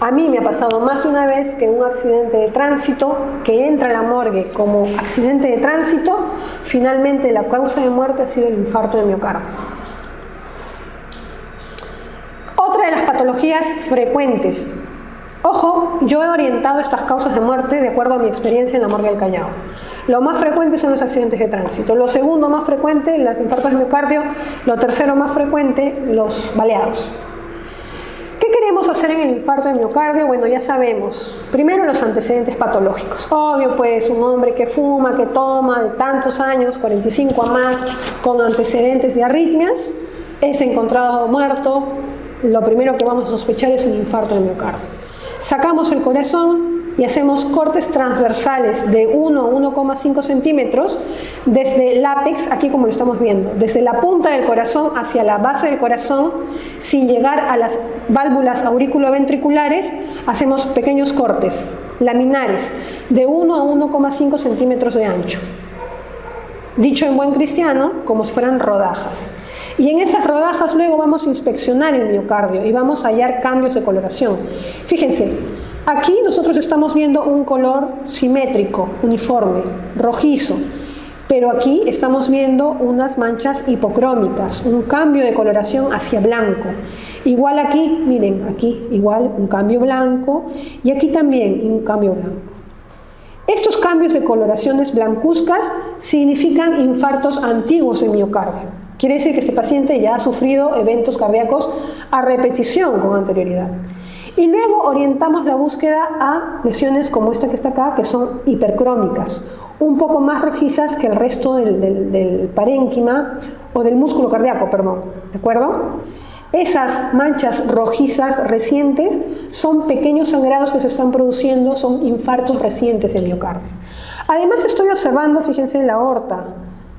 A mí me ha pasado más de una vez que un accidente de tránsito, que entra a la morgue como accidente de tránsito, finalmente la causa de muerte ha sido el infarto de miocardio. Otra de las patologías frecuentes. Ojo, yo he orientado estas causas de muerte de acuerdo a mi experiencia en la morgue del Callao. Lo más frecuente son los accidentes de tránsito. Lo segundo más frecuente, los infartos de miocardio. Lo tercero más frecuente, los baleados. ¿Qué queremos hacer en el infarto de miocardio? Bueno, ya sabemos. Primero, los antecedentes patológicos. Obvio, pues, un hombre que fuma, que toma de tantos años, 45 a más, con antecedentes de arritmias, es encontrado muerto. Lo primero que vamos a sospechar es un infarto de miocardio. Sacamos el corazón y hacemos cortes transversales de 1 a 1,5 centímetros desde el ápex, aquí como lo estamos viendo, desde la punta del corazón hacia la base del corazón, sin llegar a las válvulas auriculoventriculares, hacemos pequeños cortes laminares de 1 a 1,5 centímetros de ancho. Dicho en buen cristiano, como si fueran rodajas. Y en esas rodajas luego vamos a inspeccionar el miocardio y vamos a hallar cambios de coloración. Fíjense, aquí nosotros estamos viendo un color simétrico, uniforme, rojizo, pero aquí estamos viendo unas manchas hipocrómicas, un cambio de coloración hacia blanco. Igual aquí, miren, aquí igual un cambio blanco y aquí también un cambio blanco. Estos cambios de coloraciones blancuzcas significan infartos antiguos de miocardio. Quiere decir que este paciente ya ha sufrido eventos cardíacos a repetición con anterioridad. Y luego orientamos la búsqueda a lesiones como esta que está acá, que son hipercrómicas, un poco más rojizas que el resto del parénquima o del músculo cardíaco, perdón, ¿de acuerdo? Esas manchas rojizas recientes son pequeños sangrados que se están produciendo, son infartos recientes del miocardio. Además estoy observando, fíjense, la aorta,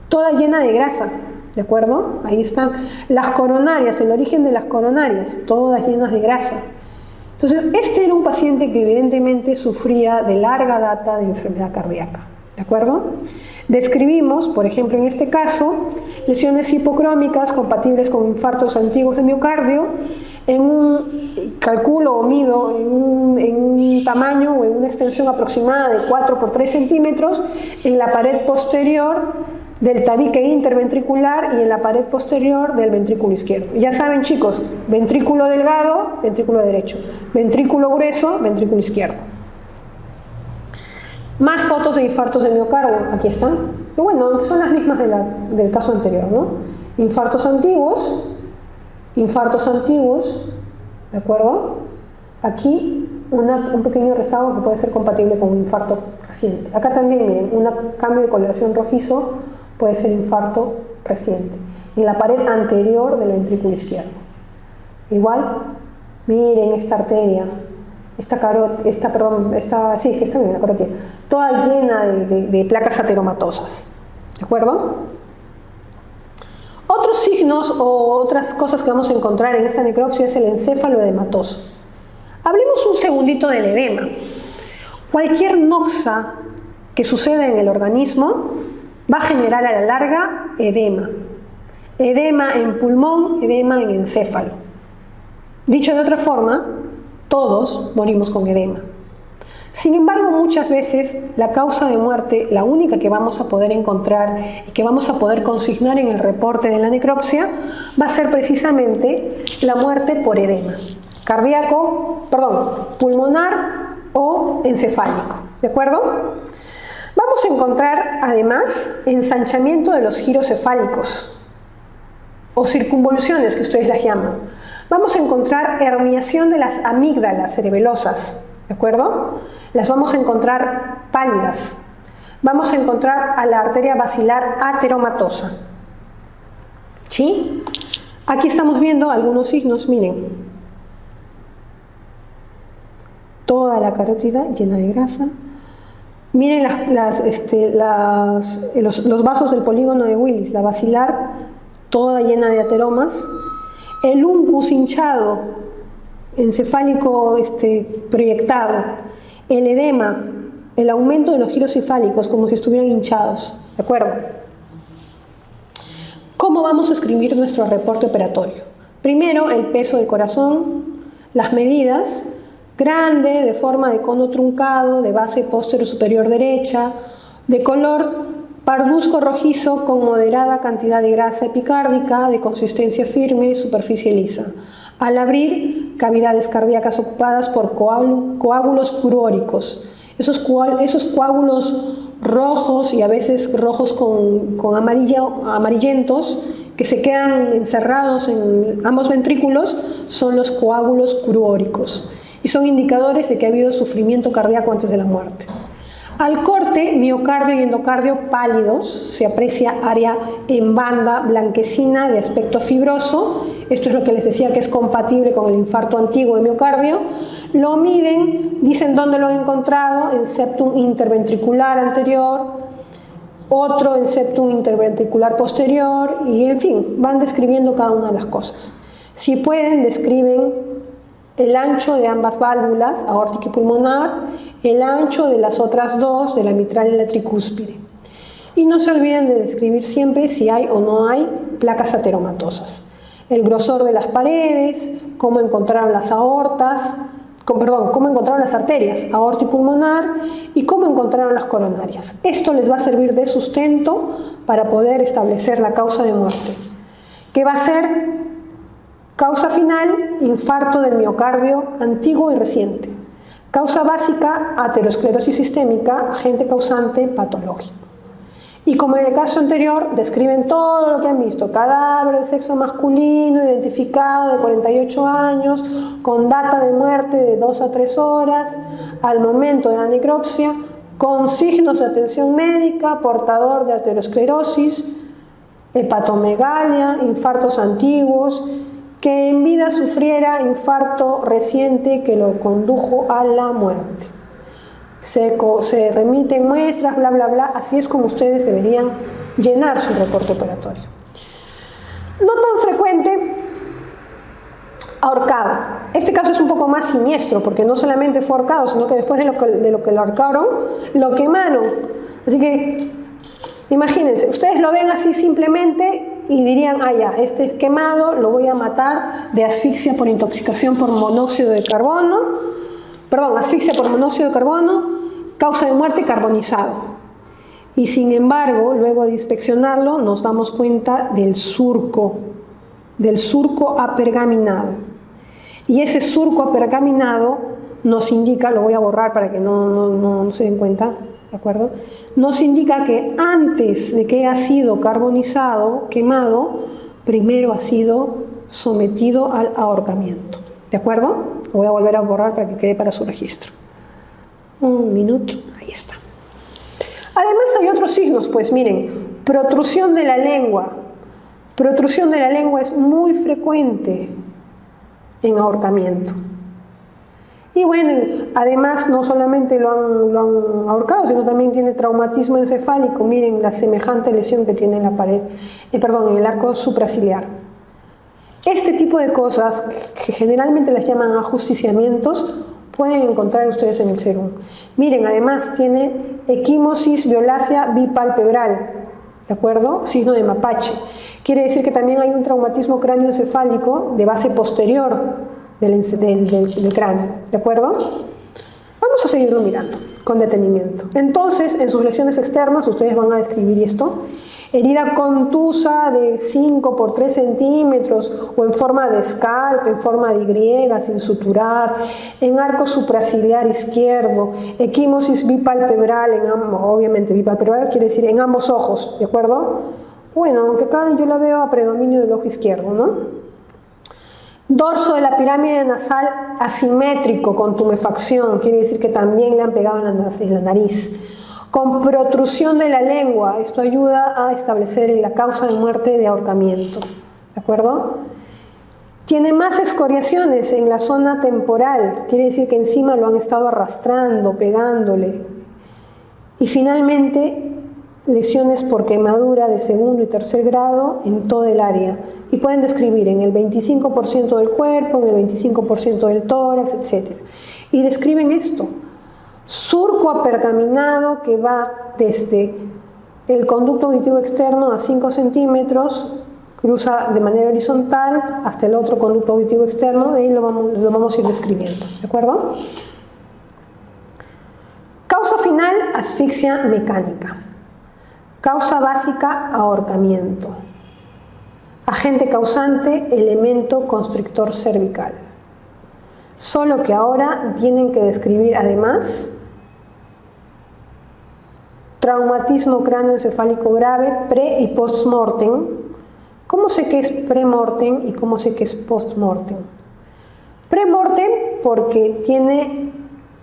toda llena de grasa. ¿De acuerdo? Ahí están las coronarias, el origen de las coronarias, todas llenas de grasa. Entonces, este era un paciente que evidentemente sufría de larga data de enfermedad cardíaca. ¿De acuerdo? Describimos, por ejemplo, en este caso, lesiones hipocrómicas compatibles con infartos antiguos de miocardio en un cálculo o mido en un tamaño o en una extensión aproximada de 4 por 3 centímetros en la pared posterior del tabique interventricular y en la pared posterior del ventrículo izquierdo. Ya saben, chicos, ventrículo delgado, ventrículo derecho, ventrículo grueso, ventrículo izquierdo. Más fotos de infartos de miocardio, aquí están. Y bueno, son las mismas del caso anterior, ¿no? Infartos antiguos, ¿de acuerdo? Aquí un pequeño rezago que puede ser compatible con un infarto reciente. Acá también, miren, un cambio de coloración rojizo puede ser infarto reciente. En la pared anterior del ventrículo izquierdo. Igual, miren esta arteria, esta carótida, toda llena de placas ateromatosas. ¿De acuerdo? Otros signos o otras cosas que vamos a encontrar en esta necropsia es el encéfalo edematoso. Hablemos un segundito del edema. Cualquier noxa que suceda en el organismo va a generar a la larga edema. Edema en pulmón, edema en encéfalo. Dicho de otra forma, todos morimos con edema. Sin embargo, muchas veces la causa de muerte, la única que vamos a poder encontrar y que vamos a poder consignar en el reporte de la necropsia, va a ser precisamente la muerte por edema. Pulmonar o encefálico. ¿De acuerdo? Vamos a encontrar además ensanchamiento de los giros cefálicos o circunvoluciones, que ustedes las llaman. Vamos a encontrar herniación de las amígdalas cerebelosas, ¿de acuerdo? Las vamos a encontrar pálidas. Vamos a encontrar a la arteria basilar ateromatosa. ¿Sí? Aquí estamos viendo algunos signos, miren. Toda la carótida llena de grasa. Miren los vasos del polígono de Willis, la basilar toda llena de ateromas. El uncus hinchado, encefálico proyectado, el edema, el aumento de los giros cefálicos como si estuvieran hinchados, ¿de acuerdo? ¿Cómo vamos a escribir nuestro reporte operatorio? Primero, el peso del corazón, las medidas, grande, de forma de cono truncado, de base posterior superior derecha, de color parduzco rojizo con moderada cantidad de grasa epicárdica, de consistencia firme, superficie lisa. Al abrir, cavidades cardíacas ocupadas por coágulos cruóricos. Esos coágulos rojos y a veces rojos con amarillentos que se quedan encerrados en ambos ventrículos son los coágulos cruóricos y son indicadores de que ha habido sufrimiento cardíaco antes de la muerte. Al corte, miocardio y endocardio pálidos, se aprecia área en banda blanquecina de aspecto fibroso. Esto es lo que les decía que es compatible con el infarto antiguo de miocardio. Lo miden, dicen dónde lo han encontrado, en septum interventricular anterior, otro en septum interventricular posterior y en fin, van describiendo cada una de las cosas. Si pueden, describen el ancho de ambas válvulas, aórtica y pulmonar, el ancho de las otras dos, de la mitral y la tricúspide. Y no se olviden de describir siempre si hay o no hay placas ateromatosas. El grosor de las paredes, cómo encontraron las aortas, cómo encontraron las arterias, aorta y pulmonar, y cómo encontraron las coronarias. Esto les va a servir de sustento para poder establecer la causa de muerte, que va a ser causa final, infarto del miocardio antiguo y reciente. Causa básica, aterosclerosis sistémica, agente causante patológico. Y como en el caso anterior, describen todo lo que han visto. Cadáver de sexo masculino, identificado de 48 años, con data de muerte de 2 a 3 horas, al momento de la necropsia, con signos de atención médica, portador de aterosclerosis, hepatomegalia, infartos antiguos, que en vida sufriera infarto reciente que lo condujo a la muerte. Se remiten muestras, bla, bla, bla. Así es como ustedes deberían llenar su reporte operatorio. No tan frecuente, ahorcado. Este caso es un poco más siniestro porque no solamente fue ahorcado, sino que después de lo que lo ahorcaron, lo quemaron. Así que, imagínense, ustedes lo ven así simplemente y dirían, ah ya, este es quemado, lo voy a matar de asfixia por intoxicación por monóxido de carbono, asfixia por monóxido de carbono, causa de muerte carbonizado. Y sin embargo, luego de inspeccionarlo, nos damos cuenta del surco apergaminado. Y ese surco apergaminado nos indica, lo voy a borrar para que no se den cuenta, ¿de acuerdo? Nos indica que antes de que haya sido carbonizado, quemado, primero ha sido sometido al ahorcamiento, ¿de acuerdo? Lo voy a volver a borrar para que quede para su registro. Un minuto, ahí está. Además hay otros signos, pues miren, protrusión de la lengua. Protrusión de la lengua es muy frecuente en ahorcamiento. Y bueno, además no solamente lo han ahorcado, sino también tiene traumatismo encefálico. Miren la semejante lesión que tiene en la pared, en el arco supraciliar. Este tipo de cosas, que generalmente las llaman ajusticiamientos, pueden encontrar ustedes en el serum. Miren, además tiene equimosis violácea bipalpebral, ¿de acuerdo? Signo de mapache. Quiere decir que también hay un traumatismo cráneoencefálico de base posterior del cráneo, ¿de acuerdo? Vamos a seguirlo mirando con detenimiento. Entonces, en sus lesiones externas, ustedes van a describir esto. Herida contusa de 5 por 3 centímetros o en forma de scalp, en forma de Y, sin suturar, en arco supraciliar izquierdo, equimosis bipalpebral, obviamente bipalpebral quiere decir en ambos ojos, ¿de acuerdo? Bueno, aunque acá yo la veo a predominio del ojo izquierdo, ¿no? Dorso de la pirámide nasal asimétrico con tumefacción, quiere decir que también le han pegado en la nariz. Con protrusión de la lengua, esto ayuda a establecer la causa de muerte de ahorcamiento, ¿de acuerdo? Tiene más excoriaciones en la zona temporal, quiere decir que encima lo han estado arrastrando, pegándole. Y finalmente, lesiones por quemadura de segundo y tercer grado en todo el área. Y pueden describir en el 25% del cuerpo, en el 25% del tórax, etc. Y describen esto. Surco apergaminado que va desde el conducto auditivo externo a 5 centímetros, cruza de manera horizontal hasta el otro conducto auditivo externo, de ahí lo vamos a ir describiendo, ¿de acuerdo? Causa final, asfixia mecánica. Causa básica, ahorcamiento. Agente causante, elemento constrictor cervical. Solo que ahora tienen que describir además traumatismo cráneoencefálico grave, pre y post-mortem. ¿Cómo sé que es pre-mortem y cómo sé que es post-mortem? Pre-mortem porque tiene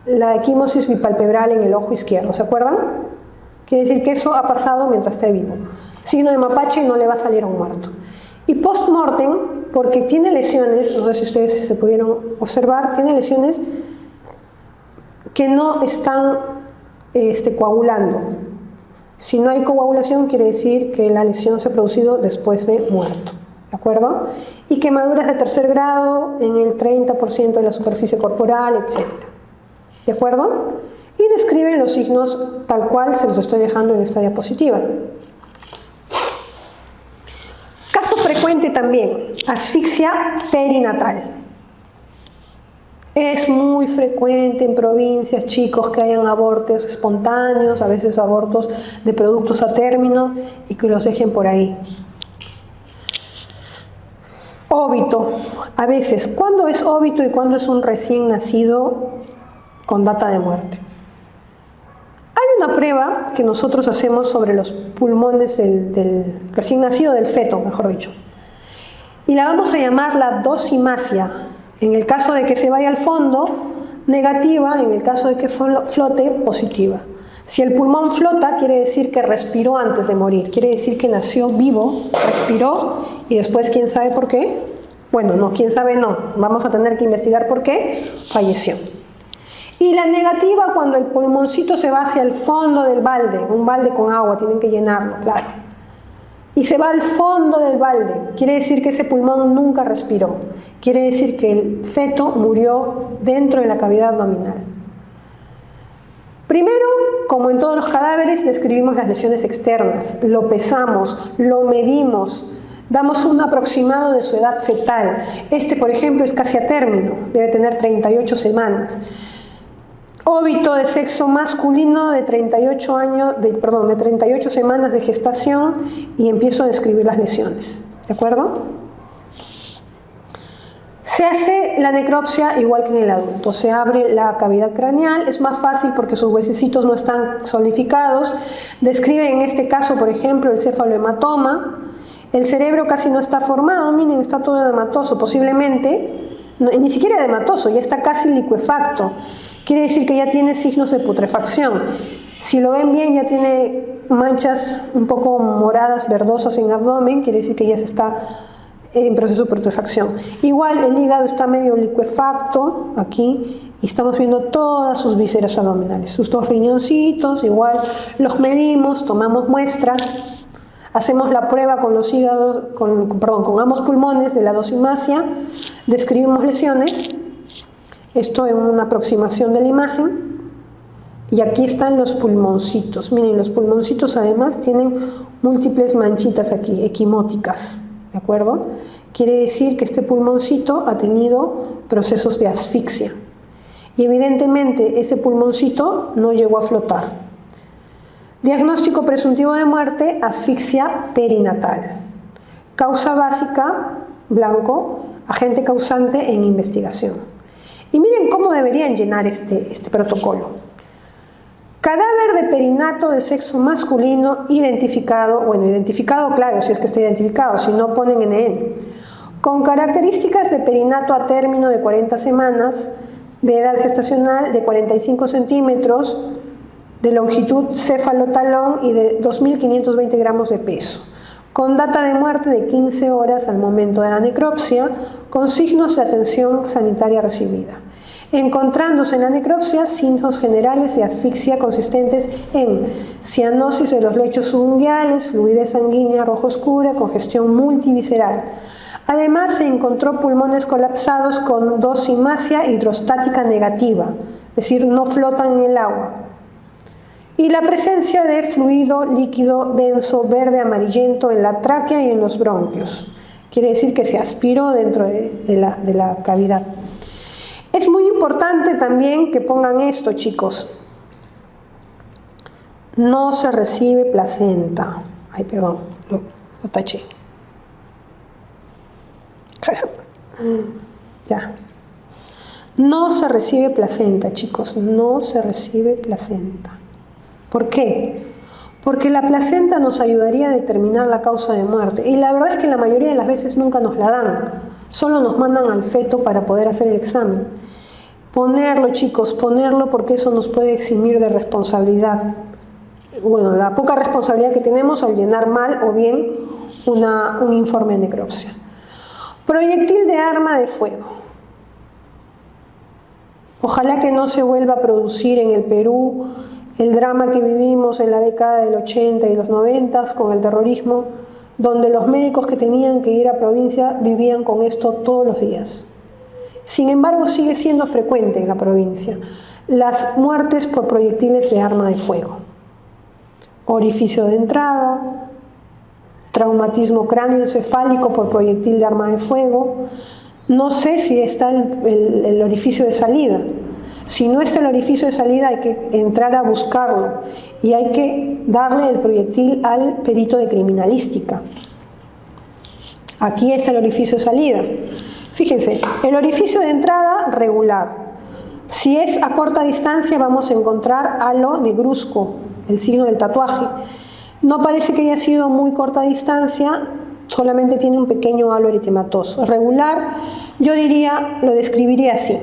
la equimosis bipalpebral en el ojo izquierdo, ¿se acuerdan? Quiere decir que eso ha pasado mientras esté vivo. Signo de mapache, no le va a salir a un muerto. Y post-mortem porque tiene lesiones, no sé si ustedes se pudieron observar, tiene lesiones que no están coagulando. Si no hay coagulación, quiere decir que la lesión se ha producido después de muerto, ¿de acuerdo? Y quemaduras de tercer grado en el 30% de la superficie corporal, etc. ¿De acuerdo? Y describen los signos tal cual se los estoy dejando en esta diapositiva. Caso frecuente también, asfixia perinatal. Es muy frecuente en provincias, chicos, que hayan abortos espontáneos, a veces abortos de productos a término y que los dejen por ahí. Óbito, a veces, ¿cuándo es óbito y cuándo es un recién nacido con data de muerte? Hay una prueba que nosotros hacemos sobre los pulmones del recién nacido, del feto, mejor dicho. Y la vamos a llamar la dosimasia. En el caso de que se vaya al fondo, negativa; en el caso de que flote, positiva. Si el pulmón flota, quiere decir que respiró antes de morir, quiere decir que nació vivo, respiró y después, ¿quién sabe por qué? Bueno, no, quién sabe no, vamos a tener que investigar por qué, falleció. Y la negativa, cuando el pulmoncito se va hacia el fondo del balde, un balde con agua, tienen que llenarlo, claro. Y se va al fondo del balde, quiere decir que ese pulmón nunca respiró. Quiere decir que el feto murió dentro de la cavidad abdominal. Primero, como en todos los cadáveres, describimos las lesiones externas, lo pesamos, lo medimos, damos un aproximado de su edad fetal. Por ejemplo, es casi a término, debe tener 38 semanas. Óbito de sexo masculino de 38 semanas de gestación y empiezo a describir las lesiones. ¿De acuerdo? Se hace la necropsia igual que en el adulto. Se abre la cavidad craneal. Es más fácil porque sus huesecitos no están solidificados. Describe en este caso, por ejemplo, el cefalohematoma. El cerebro casi no está formado. Miren, está todo edematoso. Posiblemente, ni siquiera edematoso, ya está casi licuefacto. Quiere decir que ya tiene signos de putrefacción. Si lo ven bien, ya tiene manchas un poco moradas, verdosas en abdomen. Quiere decir que ya se está en proceso de putrefacción. Igual el hígado está medio licuefacto aquí y estamos viendo todas sus vísceras abdominales. Sus 2 riñoncitos, igual los medimos, tomamos muestras, hacemos la prueba con los hígados, con ambos pulmones de la dosimasia, describimos lesiones. Esto es una aproximación de la imagen. Y aquí están los pulmoncitos. Miren, los pulmoncitos además tienen múltiples manchitas aquí, equimóticas. ¿De acuerdo? Quiere decir que este pulmoncito ha tenido procesos de asfixia. Y evidentemente ese pulmoncito no llegó a flotar. Diagnóstico presuntivo de muerte, asfixia perinatal. Causa básica, blanco, agente causante en investigación. Y miren cómo deberían llenar este protocolo. Cadáver de perinato de sexo masculino identificado, identificado claro, si es que está identificado, si no ponen NN, con características de perinato a término de 40 semanas, de edad gestacional de 45 centímetros, de longitud cefalotalón y de 2.520 gramos de peso, con data de muerte de 15 horas al momento de la necropsia, con signos de atención sanitaria recibida. Encontrándose en la necropsia signos generales de asfixia consistentes en cianosis de los lechos subunguiales, fluidez sanguínea rojo oscura, congestión multivisceral. Además se encontró pulmones colapsados con dosimasia hidrostática negativa, es decir, no flotan en el agua. Y la presencia de fluido líquido denso verde amarillento en la tráquea y en los bronquios. Quiere decir que se aspiró dentro de la cavidad. Es muy importante también que pongan esto, chicos. No se recibe placenta. Ay, perdón, lo taché. Ya. No se recibe placenta, chicos. No se recibe placenta. ¿Por qué? Porque la placenta nos ayudaría a determinar la causa de muerte. Y la verdad es que la mayoría de las veces nunca nos la dan. Solo nos mandan al feto para poder hacer el examen. Ponerlo, chicos, ponerlo porque eso nos puede eximir de responsabilidad. Bueno, la poca responsabilidad que tenemos al llenar mal o bien un informe de necropsia. Proyectil de arma de fuego. Ojalá que no se vuelva a producir en el Perú el drama que vivimos en la década del 80 y los 90 con el terrorismo, donde los médicos que tenían que ir a provincia vivían con esto todos los días. Sin embargo, sigue siendo frecuente en la provincia las muertes por proyectiles de arma de fuego. Orificio de entrada, traumatismo cráneoencefálico por proyectil de arma de fuego. No sé si está el orificio de salida. Si no está el orificio de salida, hay que entrar a buscarlo y hay que darle el proyectil al perito de criminalística. Aquí está el orificio de salida. Fíjense, el orificio de entrada regular. Si es a corta distancia, vamos a encontrar halo negruzco, el signo del tatuaje. No parece que haya sido muy corta distancia, solamente tiene un pequeño halo eritematoso. Regular, yo diría, lo describiría así.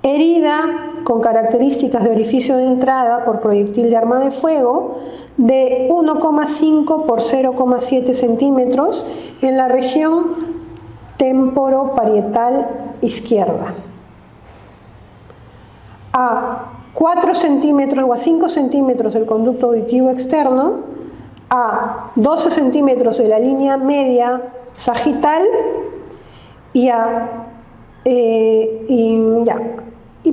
Herida con características de orificio de entrada por proyectil de arma de fuego de 1,5 por 0,7 centímetros en la región temporoparietal izquierda. A 4 centímetros o a 5 centímetros del conducto auditivo externo, a 12 centímetros de la línea media sagital y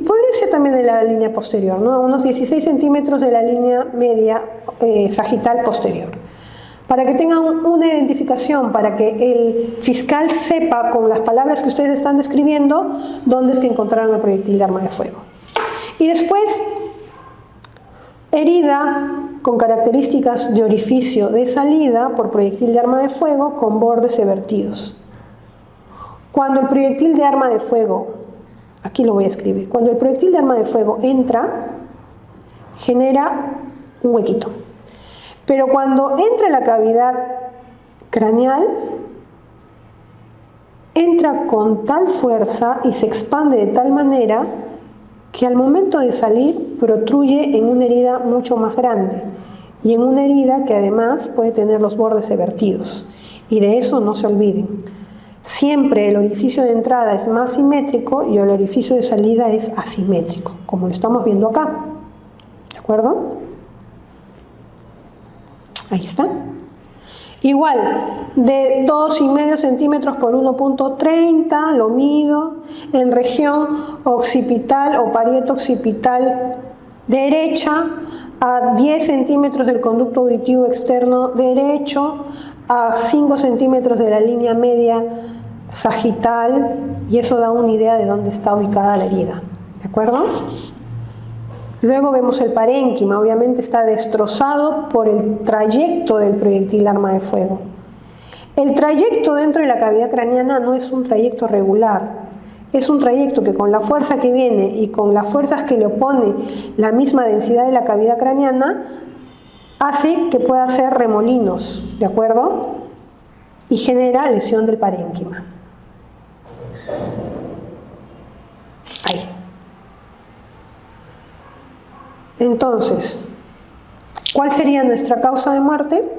podría ser también de la línea posterior, ¿no? A unos 16 centímetros de la línea media sagital posterior. para que tengan una identificación, para que el fiscal sepa con las palabras que ustedes están describiendo dónde es que encontraron el proyectil de arma de fuego. Y después, herida con características de orificio de salida por proyectil de arma de fuego con bordes evertidos. Cuando el proyectil de arma de fuego, aquí lo voy a escribir, cuando el proyectil de arma de fuego entra, genera un huequito. Pero cuando entra en la cavidad craneal, entra con tal fuerza y se expande de tal manera que al momento de salir protruye en una herida mucho más grande y en una herida que además puede tener los bordes evertidos. Y de eso no se olviden. Siempre el orificio de entrada es más simétrico y el orificio de salida es asimétrico, como lo estamos viendo acá. ¿De acuerdo? Ahí está. Igual, de 2,5 centímetros por 1,30, lo mido en región occipital o parieta occipital derecha, a 10 centímetros del conducto auditivo externo derecho, a 5 centímetros de la línea media sagital, y eso da una idea de dónde está ubicada la herida. ¿De acuerdo? Luego vemos el parénquima, obviamente está destrozado por el trayecto del proyectil arma de fuego. El trayecto dentro de la cavidad craneana no es un trayecto regular, es un trayecto que con la fuerza que viene y con las fuerzas que le opone la misma densidad de la cavidad craneana, hace que pueda hacer remolinos, ¿de acuerdo? Y genera lesión del parénquima. Ahí. Entonces, ¿cuál sería nuestra causa de muerte?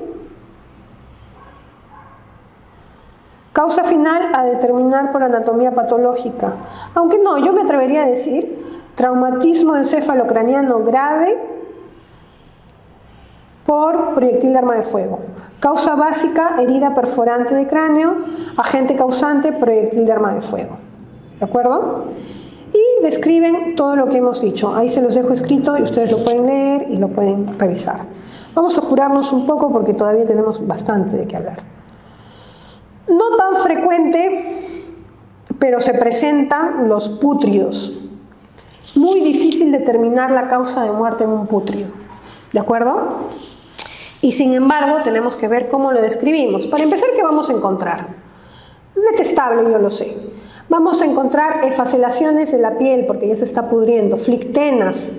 Causa final a determinar por anatomía patológica. Aunque no, yo me atrevería a decir traumatismo encefalocraniano grave por proyectil de arma de fuego. Causa básica, herida perforante de cráneo. Agente causante, proyectil de arma de fuego. ¿De acuerdo? Y describen todo lo que hemos dicho. Ahí se los dejo escrito y ustedes lo pueden leer y lo pueden revisar. Vamos a apurarnos un poco porque todavía tenemos bastante de qué hablar. No tan frecuente, pero se presentan los pútridos. Muy difícil determinar la causa de muerte en un pútrido. ¿De acuerdo? Y sin embargo, tenemos que ver cómo lo describimos. Para empezar, ¿qué vamos a encontrar? Detestable, yo lo sé. Vamos a encontrar efacelaciones de la piel porque ya se está pudriendo, flictenas,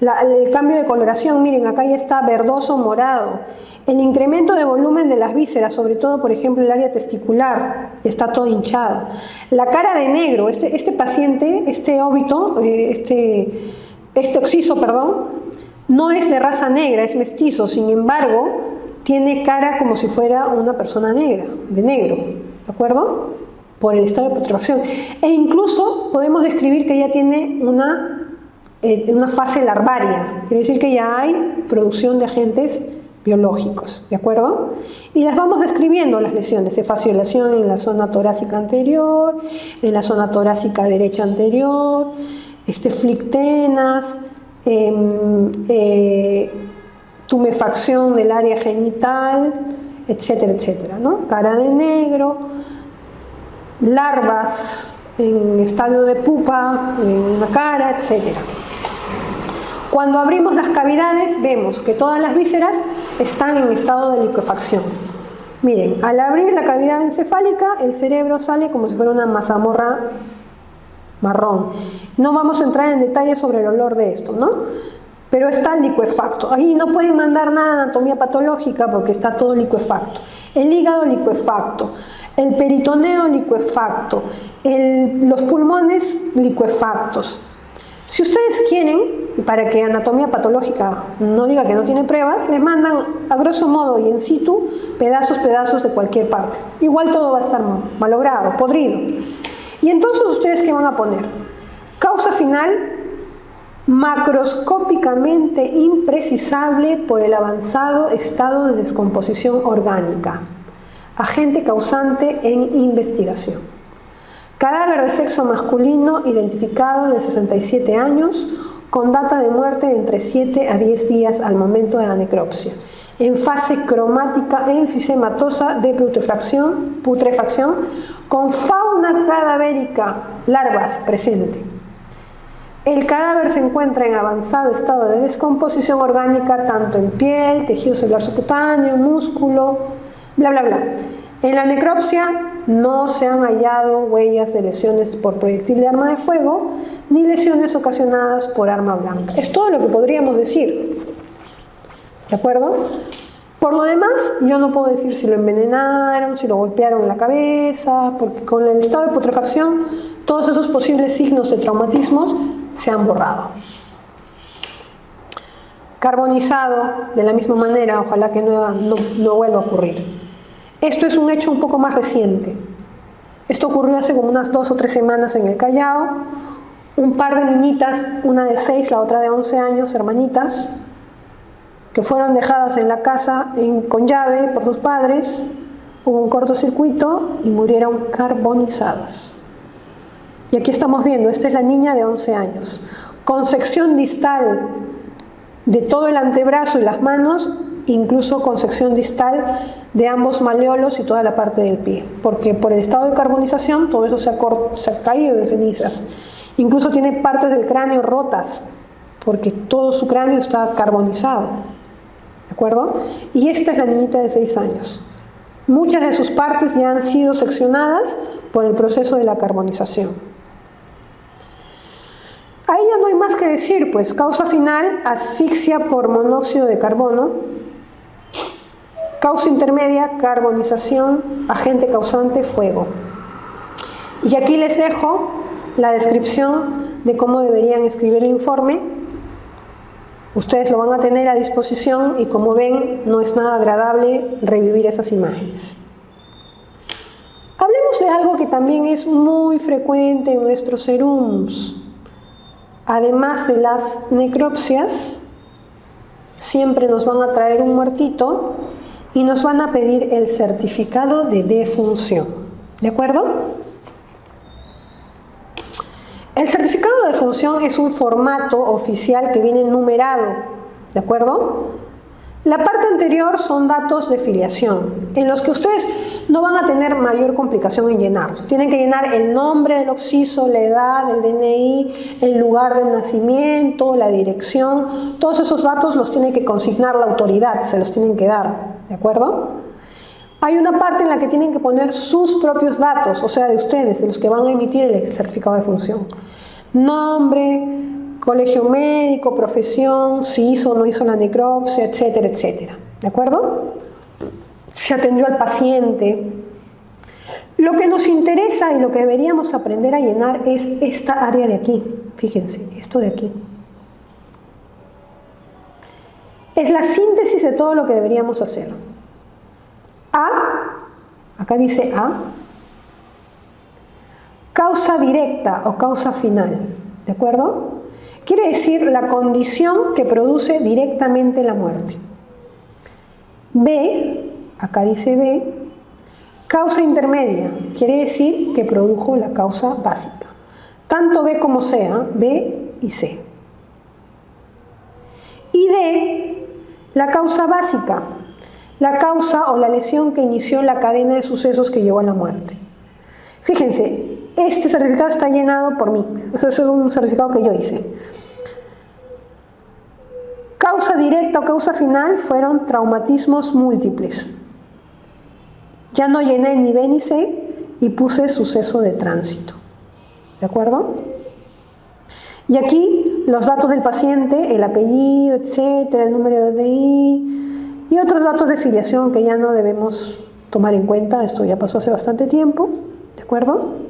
el cambio de coloración, miren, acá ya está verdoso morado, el incremento de volumen de las vísceras, sobre todo, por ejemplo, el área testicular, está toda hinchada. La cara de negro, este paciente, este óbito, este occiso, perdón, no es de raza negra, es mestizo, sin embargo, tiene cara como si fuera una persona negra, de negro, ¿de acuerdo? Por el estado de putrefacción. E incluso podemos describir que ya tiene una fase larvaria, quiere decir que ya hay producción de agentes biológicos, ¿de acuerdo? Y las vamos describiendo las lesiones, efacelación en la zona torácica anterior, en la zona torácica derecha anterior, flictenas, tumefacción del área genital, etcétera, etcétera, ¿no? Cara de negro, larvas en estadio de pupa, en la cara, etcétera. Cuando abrimos las cavidades vemos que todas las vísceras están en estado de liquefacción. Miren, al abrir la cavidad encefálica, el cerebro sale como si fuera una mazamorra marrón. No vamos a entrar en detalle sobre el olor de esto, ¿no? Pero está liquefacto. Ahí no pueden mandar nada de anatomía patológica porque está todo liquefacto. El hígado liquefacto, el peritoneo liquefacto, los pulmones liquefactos. Si ustedes quieren, para que anatomía patológica no diga que no tiene pruebas, les mandan a grosso modo y in situ pedazos de cualquier parte. Igual todo va a estar malogrado, podrido. Y entonces, ¿ustedes qué van a poner? Causa final, macroscópicamente imprecisable por el avanzado estado de descomposición orgánica. Agente causante en investigación. Cadáver de sexo masculino identificado de 67 años con data de muerte de entre 7 a 10 días al momento de la necropsia. en fase cromática e enfisematosa de putrefacción, con fauna cadavérica, larvas presente. El cadáver se encuentra en avanzado estado de descomposición orgánica, tanto en piel, tejido celular subcutáneo, músculo, bla, bla, bla. En la necropsia no se han hallado huellas de lesiones por proyectil de arma de fuego, ni lesiones ocasionadas por arma blanca. Es todo lo que podríamos decir. ¿De acuerdo? Por lo demás, yo no puedo decir si lo envenenaron, si lo golpearon en la cabeza, porque con el estado de putrefacción, todos esos posibles signos de traumatismos se han borrado. Carbonizado, de la misma manera, ojalá que no vuelva a ocurrir. Esto es un hecho un poco más reciente. Esto ocurrió hace como unas 2 o 3 semanas en el Callao. Un par de niñitas, una de 6, la otra de 11 años, hermanitas, que fueron dejadas en la casa con llave por sus padres, hubo un cortocircuito y murieron carbonizadas. Y aquí estamos viendo, esta es la niña de 11 años, con sección distal de todo el antebrazo y las manos, incluso con sección distal de ambos maleolos y toda la parte del pie, porque por el estado de carbonización todo eso se ha caído en cenizas. Incluso tiene partes del cráneo rotas, porque todo su cráneo está carbonizado. ¿De acuerdo? Y esta es la niñita de 6 años. Muchas de sus partes ya han sido seccionadas por el proceso de la carbonización. Ahí ya no hay más que decir, pues, causa final, asfixia por monóxido de carbono. Causa intermedia, carbonización, agente causante, fuego. Y aquí les dejo la descripción de cómo deberían escribir el informe. Ustedes lo van a tener a disposición y, como ven, no es nada agradable revivir esas imágenes. Hablemos de algo que también es muy frecuente en nuestros serums. Además de las necropsias, siempre nos van a traer un muertito y nos van a pedir el certificado de defunción. ¿De acuerdo? El certificado de defunción es un formato oficial que viene numerado. ¿De acuerdo? La parte anterior son datos de filiación, en los que ustedes no van a tener mayor complicación en llenar. Tienen que llenar el nombre del occiso, la edad, el DNI, el lugar de nacimiento, la dirección. Todos esos datos los tiene que consignar la autoridad, se los tienen que dar. ¿De acuerdo? Hay una parte en la que tienen que poner sus propios datos, o sea, de ustedes, de los que van a emitir el certificado de defunción. Nombre, colegio médico, profesión, si hizo o no hizo la necropsia, etcétera, etcétera. ¿De acuerdo? Se atendió al paciente. Lo que nos interesa y lo que deberíamos aprender a llenar es esta área de aquí. Fíjense, esto de aquí. Es la síntesis de todo lo que deberíamos hacer. A, acá dice A, causa directa o causa final. ¿De acuerdo? Quiere decir la condición que produce directamente la muerte. B, acá dice B, causa intermedia, quiere decir que produjo la causa básica. Tanto B como C, B y C. Y D, la causa básica, la causa o la lesión que inició la cadena de sucesos que llevó a la muerte. Fíjense, este certificado está llenado por mí, es un certificado que yo hice. Causa directa o causa final fueron traumatismos múltiples. Ya no llené ni B ni C y puse suceso de tránsito. ¿De acuerdo? Y aquí los datos del paciente, el apellido, etcétera, el número de DNI y otros datos de filiación que ya no debemos tomar en cuenta. Esto ya pasó hace bastante tiempo. ¿De acuerdo?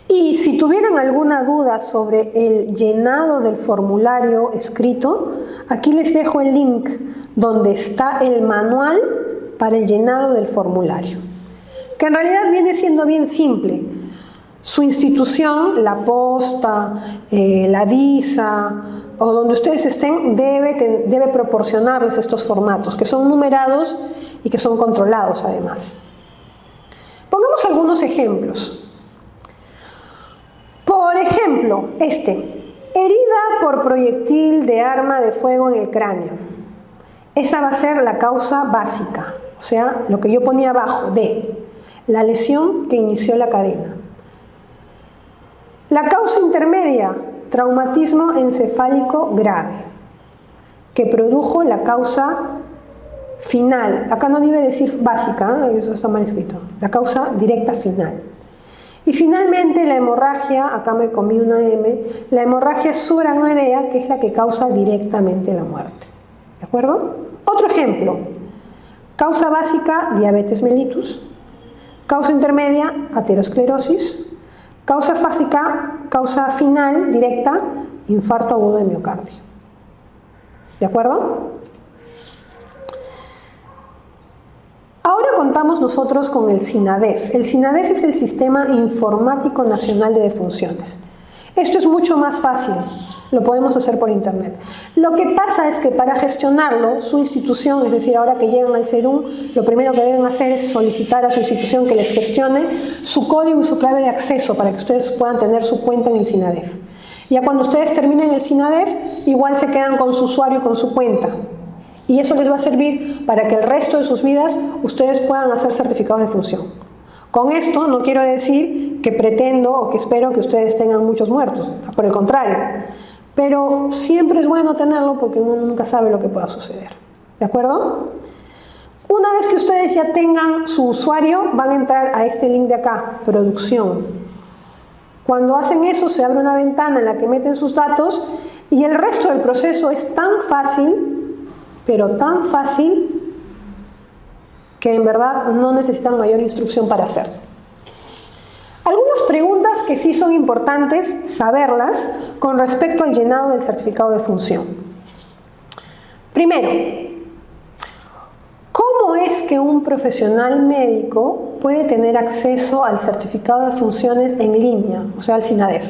Y si tuvieran alguna duda sobre el llenado del formulario escrito, aquí les dejo el link donde está el manual para el llenado del formulario, que en realidad viene siendo bien simple. Su institución, la posta, la DISA o donde ustedes estén debe proporcionarles estos formatos, que son numerados y que son controlados además. Pongamos algunos ejemplos. Por ejemplo, herida por proyectil de arma de fuego en el cráneo. Esa va a ser la causa básica, o sea, lo que yo ponía abajo, D, la lesión que inició la cadena. La causa intermedia, traumatismo encefálico grave, que produjo la causa final. Acá no debe decir básica, eso está mal escrito. La causa directa final. Y finalmente la hemorragia, acá me comí una M, la hemorragia subaracnoidea, que es la que causa directamente la muerte. ¿De acuerdo? Otro ejemplo. Causa básica, diabetes mellitus. Causa intermedia, aterosclerosis. Causa fásica, causa final, directa, infarto agudo de miocardio. ¿De acuerdo? Ahora contamos nosotros con el SINADEF. El SINADEF es el Sistema Informático Nacional de Defunciones. Esto es mucho más fácil, lo podemos hacer por internet. Lo que pasa es que para gestionarlo, su institución, es decir, ahora que llegan al SERUM, lo primero que deben hacer es solicitar a su institución que les gestione su código y su clave de acceso para que ustedes puedan tener su cuenta en el SINADEF. Ya cuando ustedes terminen el SINADEF, igual se quedan con su usuario y con su cuenta. Y eso les va a servir para que el resto de sus vidas ustedes puedan hacer certificados de función. Con esto no quiero decir que pretendo o que espero que ustedes tengan muchos muertos, por el contrario. Pero siempre es bueno tenerlo porque uno nunca sabe lo que pueda suceder. ¿De acuerdo? Una vez que ustedes ya tengan su usuario, van a entrar a este link de acá, producción. Cuando hacen eso, se abre una ventana en la que meten sus datos y el resto del proceso es tan fácil, pero tan fácil, que en verdad no necesitan mayor instrucción para hacerlo. Algunas preguntas que sí son importantes saberlas con respecto al llenado del certificado de función. Primero, ¿cómo es que un profesional médico puede tener acceso al certificado de funciones en línea, o sea, al SINADEF?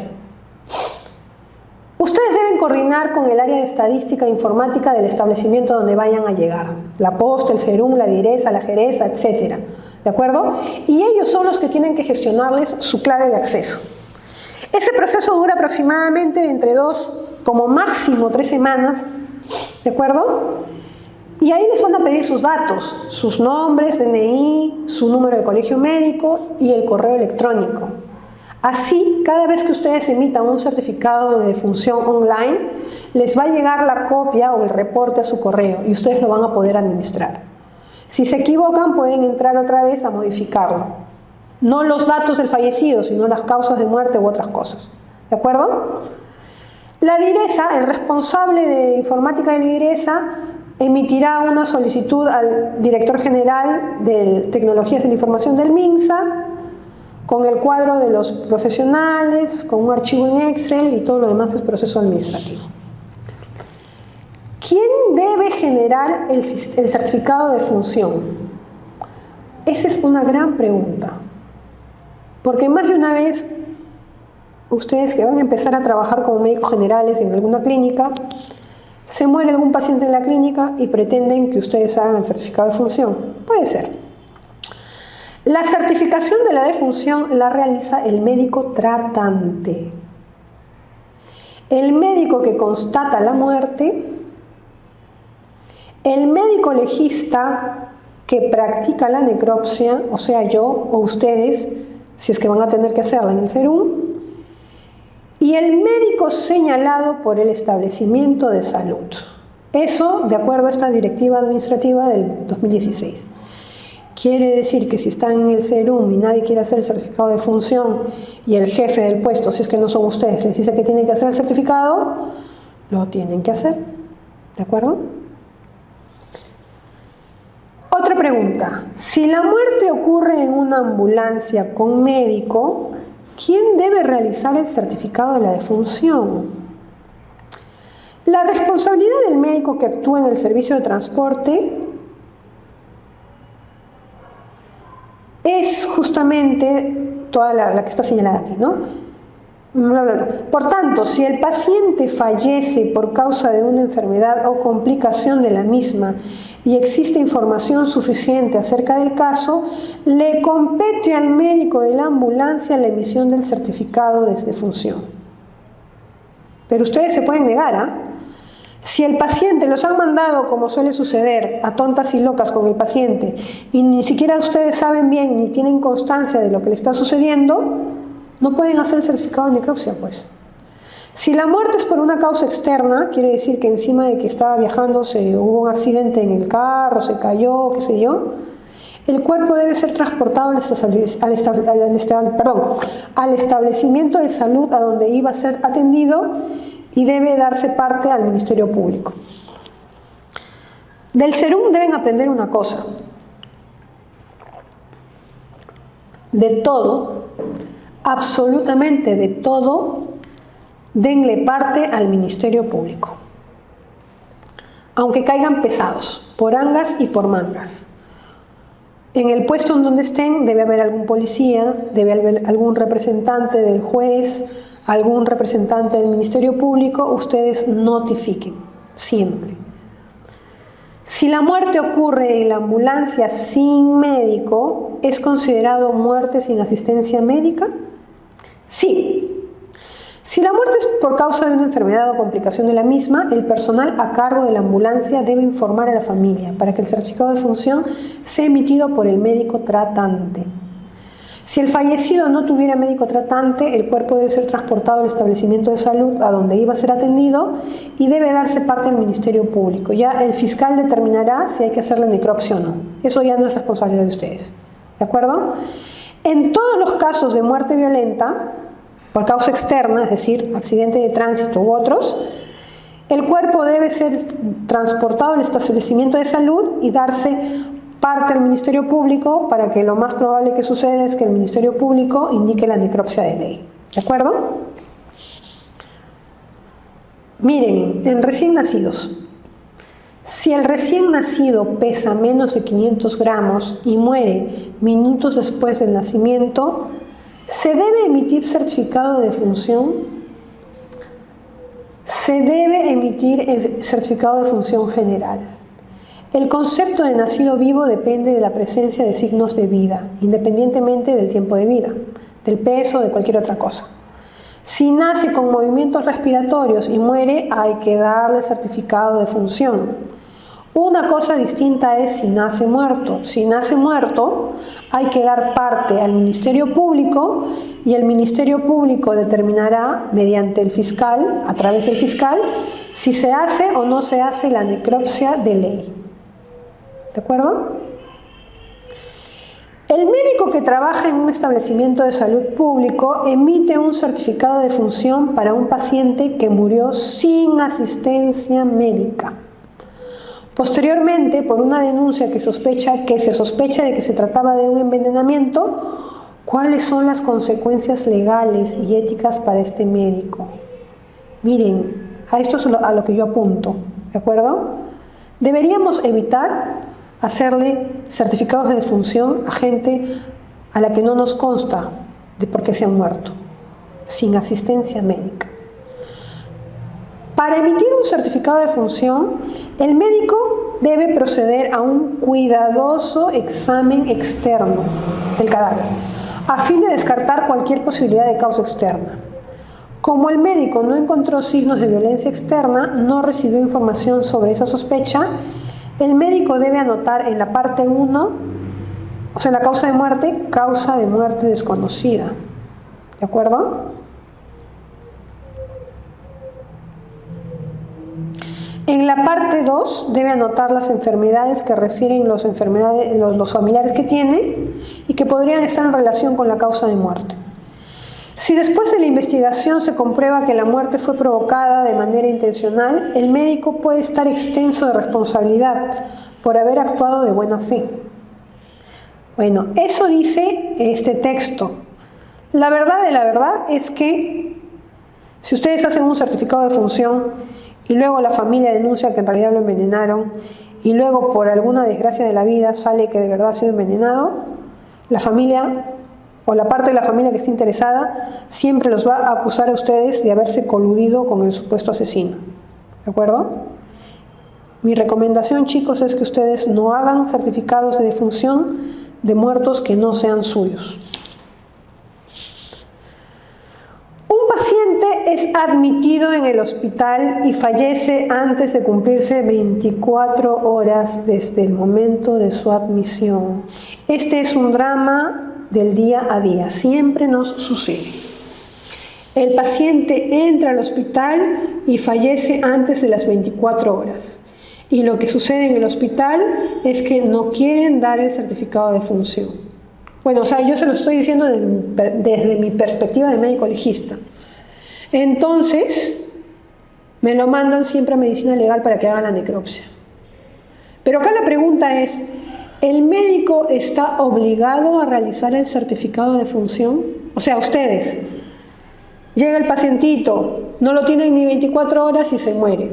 Ustedes deben coordinar con el área de estadística e informática del establecimiento donde vayan a llegar. La posta, el SERUM, la diresa, la jereza, etc. ¿De acuerdo? Y ellos son los que tienen que gestionarles su clave de acceso. Ese proceso dura aproximadamente entre 2, como máximo 3 semanas. ¿De acuerdo? Y ahí les van a pedir sus datos, sus nombres, DNI, su número de colegio médico y el correo electrónico. Así, cada vez que ustedes emitan un certificado de defunción online, les va a llegar la copia o el reporte a su correo y ustedes lo van a poder administrar. Si se equivocan, pueden entrar otra vez a modificarlo. No los datos del fallecido, sino las causas de muerte u otras cosas. ¿De acuerdo? La diresa, el responsable de informática de la diresa, emitirá una solicitud al director general de Tecnologías de la Información del MINSA, con el cuadro de los profesionales, con un archivo en Excel y todo lo demás es proceso administrativo. ¿Quién debe generar el certificado de función? Esa es una gran pregunta, porque más de una vez ustedes que van a empezar a trabajar como médicos generales en alguna clínica, se muere algún paciente en la clínica y pretenden que ustedes hagan el certificado de función. Puede ser. La certificación de la defunción la realiza el médico tratante. El médico que constata la muerte, el médico legista que practica la necropsia, o sea yo o ustedes, si es que van a tener que hacerla en el SERUM, y el médico señalado por el establecimiento de salud. Eso de acuerdo a esta directiva administrativa del 2016. Quiere decir que si están en el SERUM y nadie quiere hacer el certificado de función y el jefe del puesto, si es que no son ustedes, les dice que tienen que hacer el certificado, lo tienen que hacer. ¿De acuerdo? Otra pregunta. Si la muerte ocurre en una ambulancia con médico, ¿quién debe realizar el certificado de la defunción? La responsabilidad del médico que actúa en el servicio de transporte es justamente toda la que está señalada aquí, ¿no? Bla, bla, bla. Por tanto, si el paciente fallece por causa de una enfermedad o complicación de la misma y existe información suficiente acerca del caso, le compete al médico de la ambulancia la emisión del certificado de defunción. Pero ustedes se pueden negar, ¿ah? Si el paciente, los han mandado, como suele suceder, a tontas y locas con el paciente, y ni siquiera ustedes saben bien ni tienen constancia de lo que le está sucediendo, no pueden hacer el certificado de necropsia, pues. Si la muerte es por una causa externa, quiere decir que encima de que estaba viajando hubo un accidente en el carro, se cayó, qué sé yo, el cuerpo debe ser transportado al establecimiento de salud a donde iba a ser atendido y debe darse parte al Ministerio Público. Del Serum deben aprender una cosa. De todo, absolutamente de todo, denle parte al Ministerio Público. Aunque caigan pesados, por angas y por mangas. En el puesto en donde estén debe haber algún policía, debe haber algún representante del juez, algún representante del Ministerio Público. Ustedes notifiquen, siempre. Si la muerte ocurre en la ambulancia sin médico, ¿es considerado muerte sin asistencia médica? Sí. Si la muerte es por causa de una enfermedad o complicación de la misma, el personal a cargo de la ambulancia debe informar a la familia para que el certificado de función sea emitido por el médico tratante. Si el fallecido no tuviera médico tratante, el cuerpo debe ser transportado al establecimiento de salud a donde iba a ser atendido y debe darse parte al Ministerio Público. Ya el fiscal determinará si hay que hacerle necropsia o no. Eso ya no es responsabilidad de ustedes. ¿De acuerdo? En todos los casos de muerte violenta, por causa externa, es decir, accidente de tránsito u otros, el cuerpo debe ser transportado al establecimiento de salud y darse parte al Ministerio Público para que lo más probable que suceda es que el Ministerio Público indique la necropsia de ley. ¿De acuerdo? Miren, en recién nacidos, si el recién nacido pesa menos de 500 gramos y muere minutos después del nacimiento, ¿se debe emitir certificado de defunción? Se debe emitir certificado de defunción general. El concepto de nacido vivo depende de la presencia de signos de vida, independientemente del tiempo de vida, del peso o de cualquier otra cosa. Si nace con movimientos respiratorios y muere, hay que darle certificado de defunción. Una cosa distinta es si nace muerto. Si nace muerto, hay que dar parte al Ministerio Público y el Ministerio Público determinará mediante el fiscal, a través del fiscal, si se hace o no se hace la necropsia de ley. ¿De acuerdo? El médico que trabaja en un establecimiento de salud público emite un certificado de defunción para un paciente que murió sin asistencia médica. Posteriormente, por una denuncia que se sospecha de que se trataba de un envenenamiento, ¿cuáles son las consecuencias legales y éticas para este médico? Miren, a esto es a lo que yo apunto, ¿de acuerdo? Deberíamos evitar hacerle certificados de defunción a gente a la que no nos consta de por qué se han muerto, sin asistencia médica. Para emitir un certificado de defunción, el médico debe proceder a un cuidadoso examen externo del cadáver, a fin de descartar cualquier posibilidad de causa externa. Como el médico no encontró signos de violencia externa, no recibió información sobre esa sospecha, el médico debe anotar en la parte 1, o sea, en la causa de muerte desconocida. ¿De acuerdo? En la parte 2 debe anotar las enfermedades que refieren los familiares que tiene y que podrían estar en relación con la causa de muerte. Si después de la investigación se comprueba que la muerte fue provocada de manera intencional, el médico puede estar exento de responsabilidad por haber actuado de buena fe. Bueno, eso dice este texto. La verdad de la verdad es que si ustedes hacen un certificado de defunción y luego la familia denuncia que en realidad lo envenenaron y luego por alguna desgracia de la vida sale que de verdad ha sido envenenado, la familia o la parte de la familia que esté interesada siempre los va a acusar a ustedes de haberse coludido con el supuesto asesino. ¿De acuerdo? Mi recomendación, chicos, es que ustedes no hagan certificados de defunción de muertos que no sean suyos. Un paciente es admitido en el hospital y fallece antes de cumplirse 24 horas desde el momento de su admisión. Este es un drama del día a día, siempre nos sucede. El paciente entra al hospital y fallece antes de las 24 horas. Y lo que sucede en el hospital es que no quieren dar el certificado de función. Bueno, o sea, yo se lo estoy diciendo desde mi perspectiva de médico legista. Entonces, me lo mandan siempre a medicina legal para que haga la necropsia. Pero acá la pregunta es, ¿el médico está obligado a realizar el certificado de función? O sea, ustedes, llega el pacientito, no lo tienen ni 24 horas y se muere.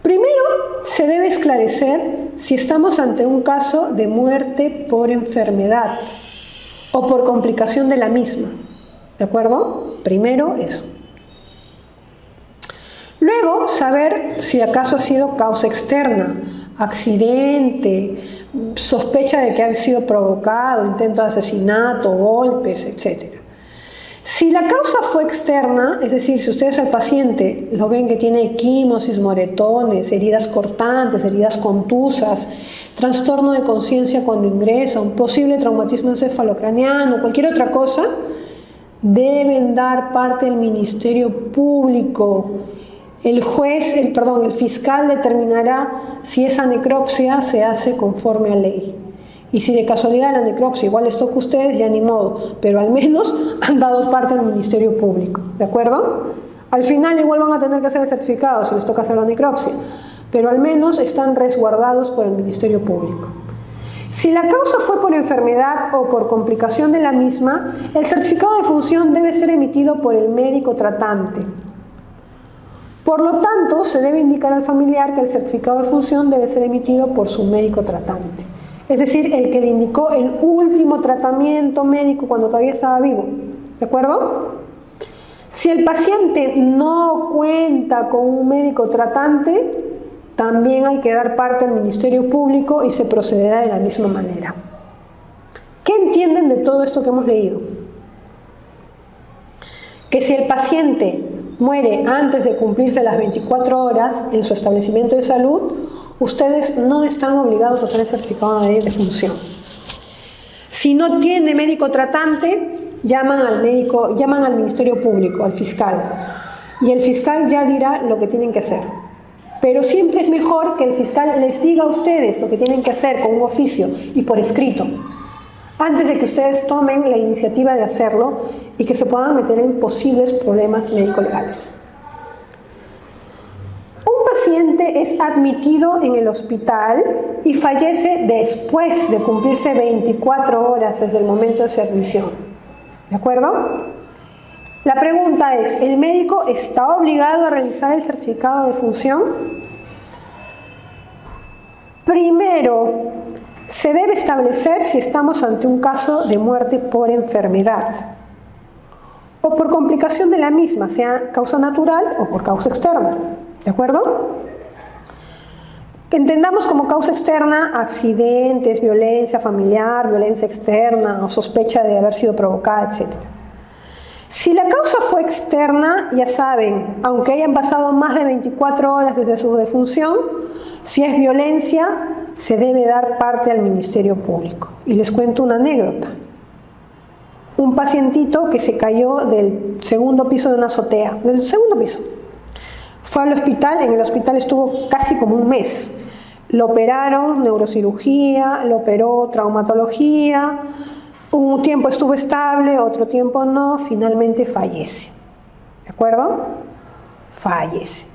Primero, se debe esclarecer si estamos ante un caso de muerte por enfermedad o por complicación de la misma. ¿De acuerdo? Primero eso. Luego, saber si acaso ha sido causa externa, accidente, sospecha de que ha sido provocado, intento de asesinato, golpes, etc. Si la causa fue externa, es decir, si ustedes al paciente lo ven que tiene equimosis, moretones, heridas cortantes, heridas contusas, trastorno de conciencia cuando ingresa, un posible traumatismo encefalocraneano, cualquier otra cosa, deben dar parte del Ministerio Público. El fiscal determinará si esa necropsia se hace conforme a ley. Y si de casualidad la necropsia igual les toca a ustedes, ya ni modo, pero al menos han dado parte del Ministerio Público, ¿de acuerdo? Al final igual van a tener que hacer el certificado si les toca hacer la necropsia, pero al menos están resguardados por el Ministerio Público. Si la causa fue por enfermedad o por complicación de la misma, el certificado de función debe ser emitido por el médico tratante. Por lo tanto, se debe indicar al familiar que el certificado de función debe ser emitido por su médico tratante. Es decir, el que le indicó el último tratamiento médico cuando todavía estaba vivo. ¿De acuerdo? Si el paciente no cuenta con un médico tratante, también hay que dar parte al Ministerio Público y se procederá de la misma manera. ¿Qué entienden de todo esto que hemos leído? Que si el paciente muere antes de cumplirse las 24 horas en su establecimiento de salud, ustedes no están obligados a hacer el certificado de función. Si no tiene médico tratante, llaman al Ministerio Público, al fiscal, y el fiscal ya dirá lo que tienen que hacer. Pero siempre es mejor que el fiscal les diga a ustedes lo que tienen que hacer con un oficio y por escrito, antes de que ustedes tomen la iniciativa de hacerlo y que se puedan meter en posibles problemas médico-legales. Un paciente es admitido en el hospital y fallece después de cumplirse 24 horas desde el momento de su admisión. ¿De acuerdo? La pregunta es, ¿el médico está obligado a realizar el certificado de función? Primero, se debe establecer si estamos ante un caso de muerte por enfermedad o por complicación de la misma, sea causa natural o por causa externa. ¿De acuerdo? Entendamos como causa externa accidentes, violencia familiar, violencia externa o sospecha de haber sido provocada, etc. Si la causa fue externa, ya saben, aunque hayan pasado más de 24 horas desde su defunción, si es violencia, se debe dar parte al Ministerio Público. Y les cuento una anécdota. Un pacientito que se cayó del segundo piso de una azotea, del segundo piso. Fue al hospital, en el hospital estuvo casi como un mes. Lo operaron, neurocirugía, lo operó traumatología. Un tiempo estuvo estable, otro tiempo no, finalmente fallece. ¿De acuerdo? Fallece.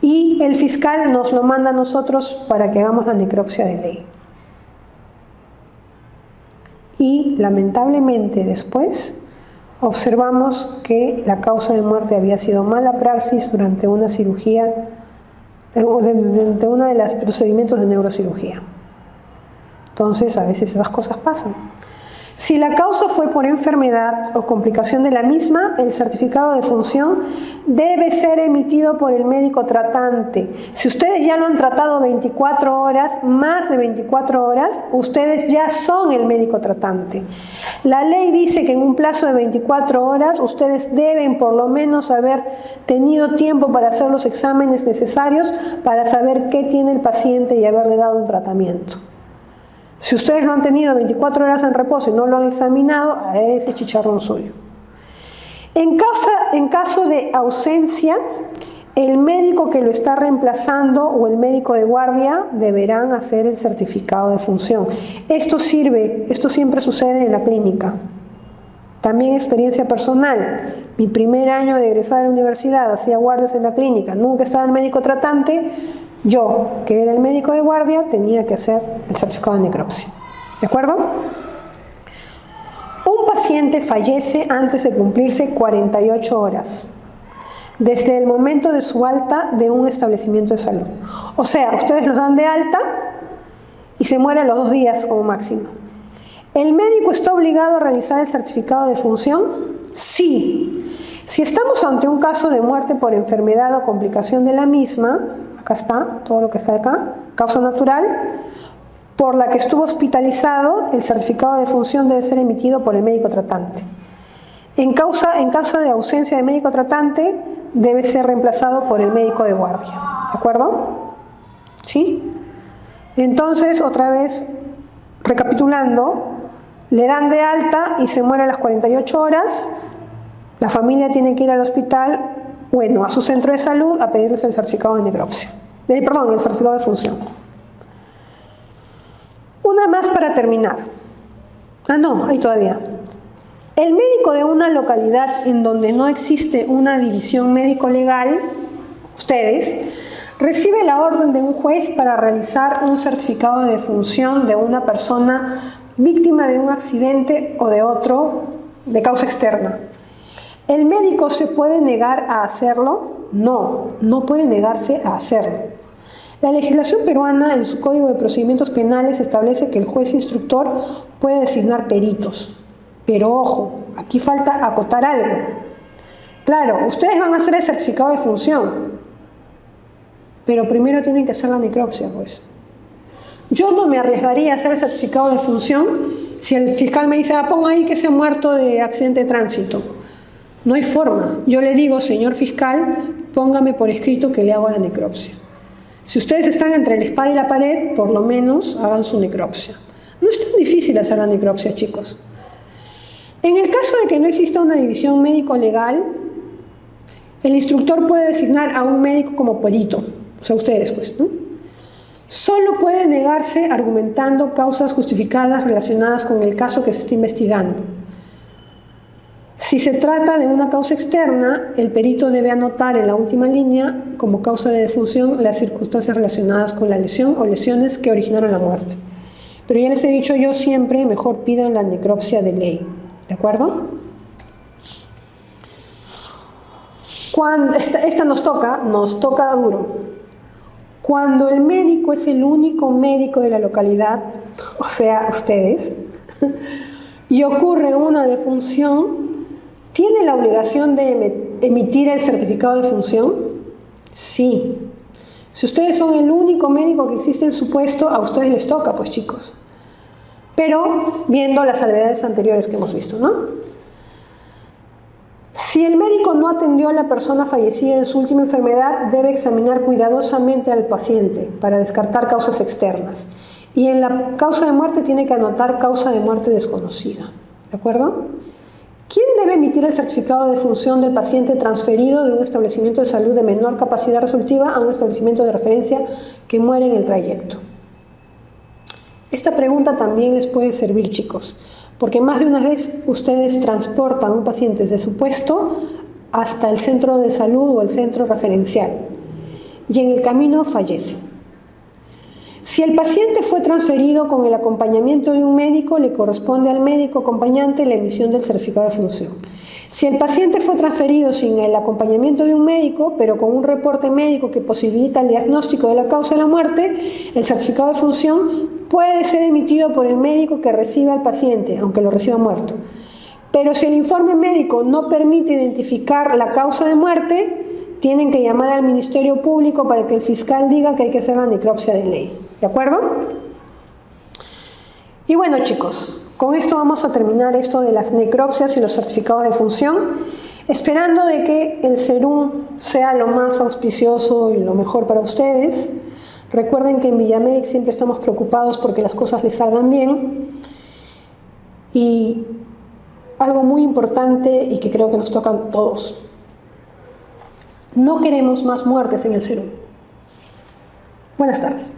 Y el fiscal nos lo manda a nosotros para que hagamos la necropsia de ley. Y lamentablemente después observamos que la causa de muerte había sido mala praxis durante una cirugía, durante uno de los procedimientos de neurocirugía. Entonces, a veces esas cosas pasan. Si la causa fue por enfermedad o complicación de la misma, el certificado de función debe ser emitido por el médico tratante. Si ustedes ya lo han tratado 24 horas, más de 24 horas, ustedes ya son el médico tratante. La ley dice que en un plazo de 24 horas ustedes deben por lo menos haber tenido tiempo para hacer los exámenes necesarios para saber qué tiene el paciente y haberle dado un tratamiento. Si ustedes lo han tenido 24 horas en reposo y no lo han examinado, a ese chicharrón suyo. En caso de ausencia, el médico que lo está reemplazando o el médico de guardia deberán hacer el certificado de función. Esto siempre sucede en la clínica. También experiencia personal. Mi primer año de egresada de la universidad, hacía guardias en la clínica, nunca estaba el médico tratante. Yo, que era el médico de guardia, tenía que hacer el certificado de necropsia. ¿De acuerdo? Un paciente fallece antes de cumplirse 48 horas, desde el momento de su alta de un establecimiento de salud. O sea, ustedes los dan de alta y se muere a los 2 días como máximo. ¿El médico está obligado a realizar el certificado de función? Sí. Si estamos ante un caso de muerte por enfermedad o complicación de la misma, acá está, todo lo que está acá, causa natural, por la que estuvo hospitalizado, el certificado de función debe ser emitido por el médico tratante. En caso de ausencia de médico tratante, debe ser reemplazado por el médico de guardia. ¿De acuerdo? ¿Sí? Entonces, otra vez, recapitulando, le dan de alta y se muere a las 48 horas, la familia tiene que ir al hospital, a su centro de salud a pedirles el certificado de necropsia. El certificado de función. Una más para terminar. Ahí todavía. El médico de una localidad en donde no existe una división médico-legal, ustedes, recibe la orden de un juez para realizar un certificado de función de una persona víctima de un accidente o de otro de causa externa. ¿El médico se puede negar a hacerlo? No puede negarse a hacerlo. La legislación peruana en su Código de Procedimientos Penales establece que el juez instructor puede designar peritos. Pero ojo, aquí falta acotar algo. Claro, ustedes van a hacer el certificado de función, pero primero tienen que hacer la necropsia, pues. Yo no me arriesgaría a hacer el certificado de función si el fiscal me dice, ponga ahí que se ha muerto de accidente de tránsito. No hay forma. Yo le digo, señor fiscal, póngame por escrito que le hago la necropsia. Si ustedes están entre la espada y la pared, por lo menos hagan su necropsia. No es tan difícil hacer la necropsia, chicos. En el caso de que no exista una división médico-legal, el instructor puede designar a un médico como perito, o sea, ustedes, pues, ¿no? Solo puede negarse argumentando causas justificadas relacionadas con el caso que se está investigando. Si se trata de una causa externa, el perito debe anotar en la última línea como causa de defunción las circunstancias relacionadas con la lesión o lesiones que originaron la muerte. Pero ya les he dicho yo siempre, mejor pidan la necropsia de ley. ¿De acuerdo? Cuando esta nos toca duro. Cuando el médico es el único médico de la localidad, o sea, ustedes, y ocurre una defunción, ¿tiene la obligación de emitir el certificado de función? Sí. Si ustedes son el único médico que existe en su puesto, a ustedes les toca, pues, chicos. Pero viendo las salvedades anteriores que hemos visto, ¿no? Si el médico no atendió a la persona fallecida en su última enfermedad, debe examinar cuidadosamente al paciente para descartar causas externas. Y en la causa de muerte tiene que anotar causa de muerte desconocida. ¿De acuerdo? ¿Quién debe emitir el certificado de función del paciente transferido de un establecimiento de salud de menor capacidad resolutiva a un establecimiento de referencia que muere en el trayecto? Esta pregunta también les puede servir, chicos, porque más de una vez ustedes transportan a un paciente desde su puesto hasta el centro de salud o el centro referencial y en el camino fallece. Si el paciente fue transferido con el acompañamiento de un médico, le corresponde al médico acompañante la emisión del certificado de función. Si el paciente fue transferido sin el acompañamiento de un médico, pero con un reporte médico que posibilita el diagnóstico de la causa de la muerte, el certificado de función puede ser emitido por el médico que recibe al paciente, aunque lo reciba muerto. Pero si el informe médico no permite identificar la causa de muerte, tienen que llamar al Ministerio Público para que el fiscal diga que hay que hacer la necropsia de ley. ¿De acuerdo? Y bueno, chicos, con esto vamos a terminar esto de las necropsias y los certificados de función, esperando de que el Serum sea lo más auspicioso y lo mejor para ustedes. Recuerden que en Villamedic siempre estamos preocupados porque las cosas les salgan bien. Y algo muy importante y que creo que nos toca a todos: no queremos más muertes en el Serum. Buenas tardes.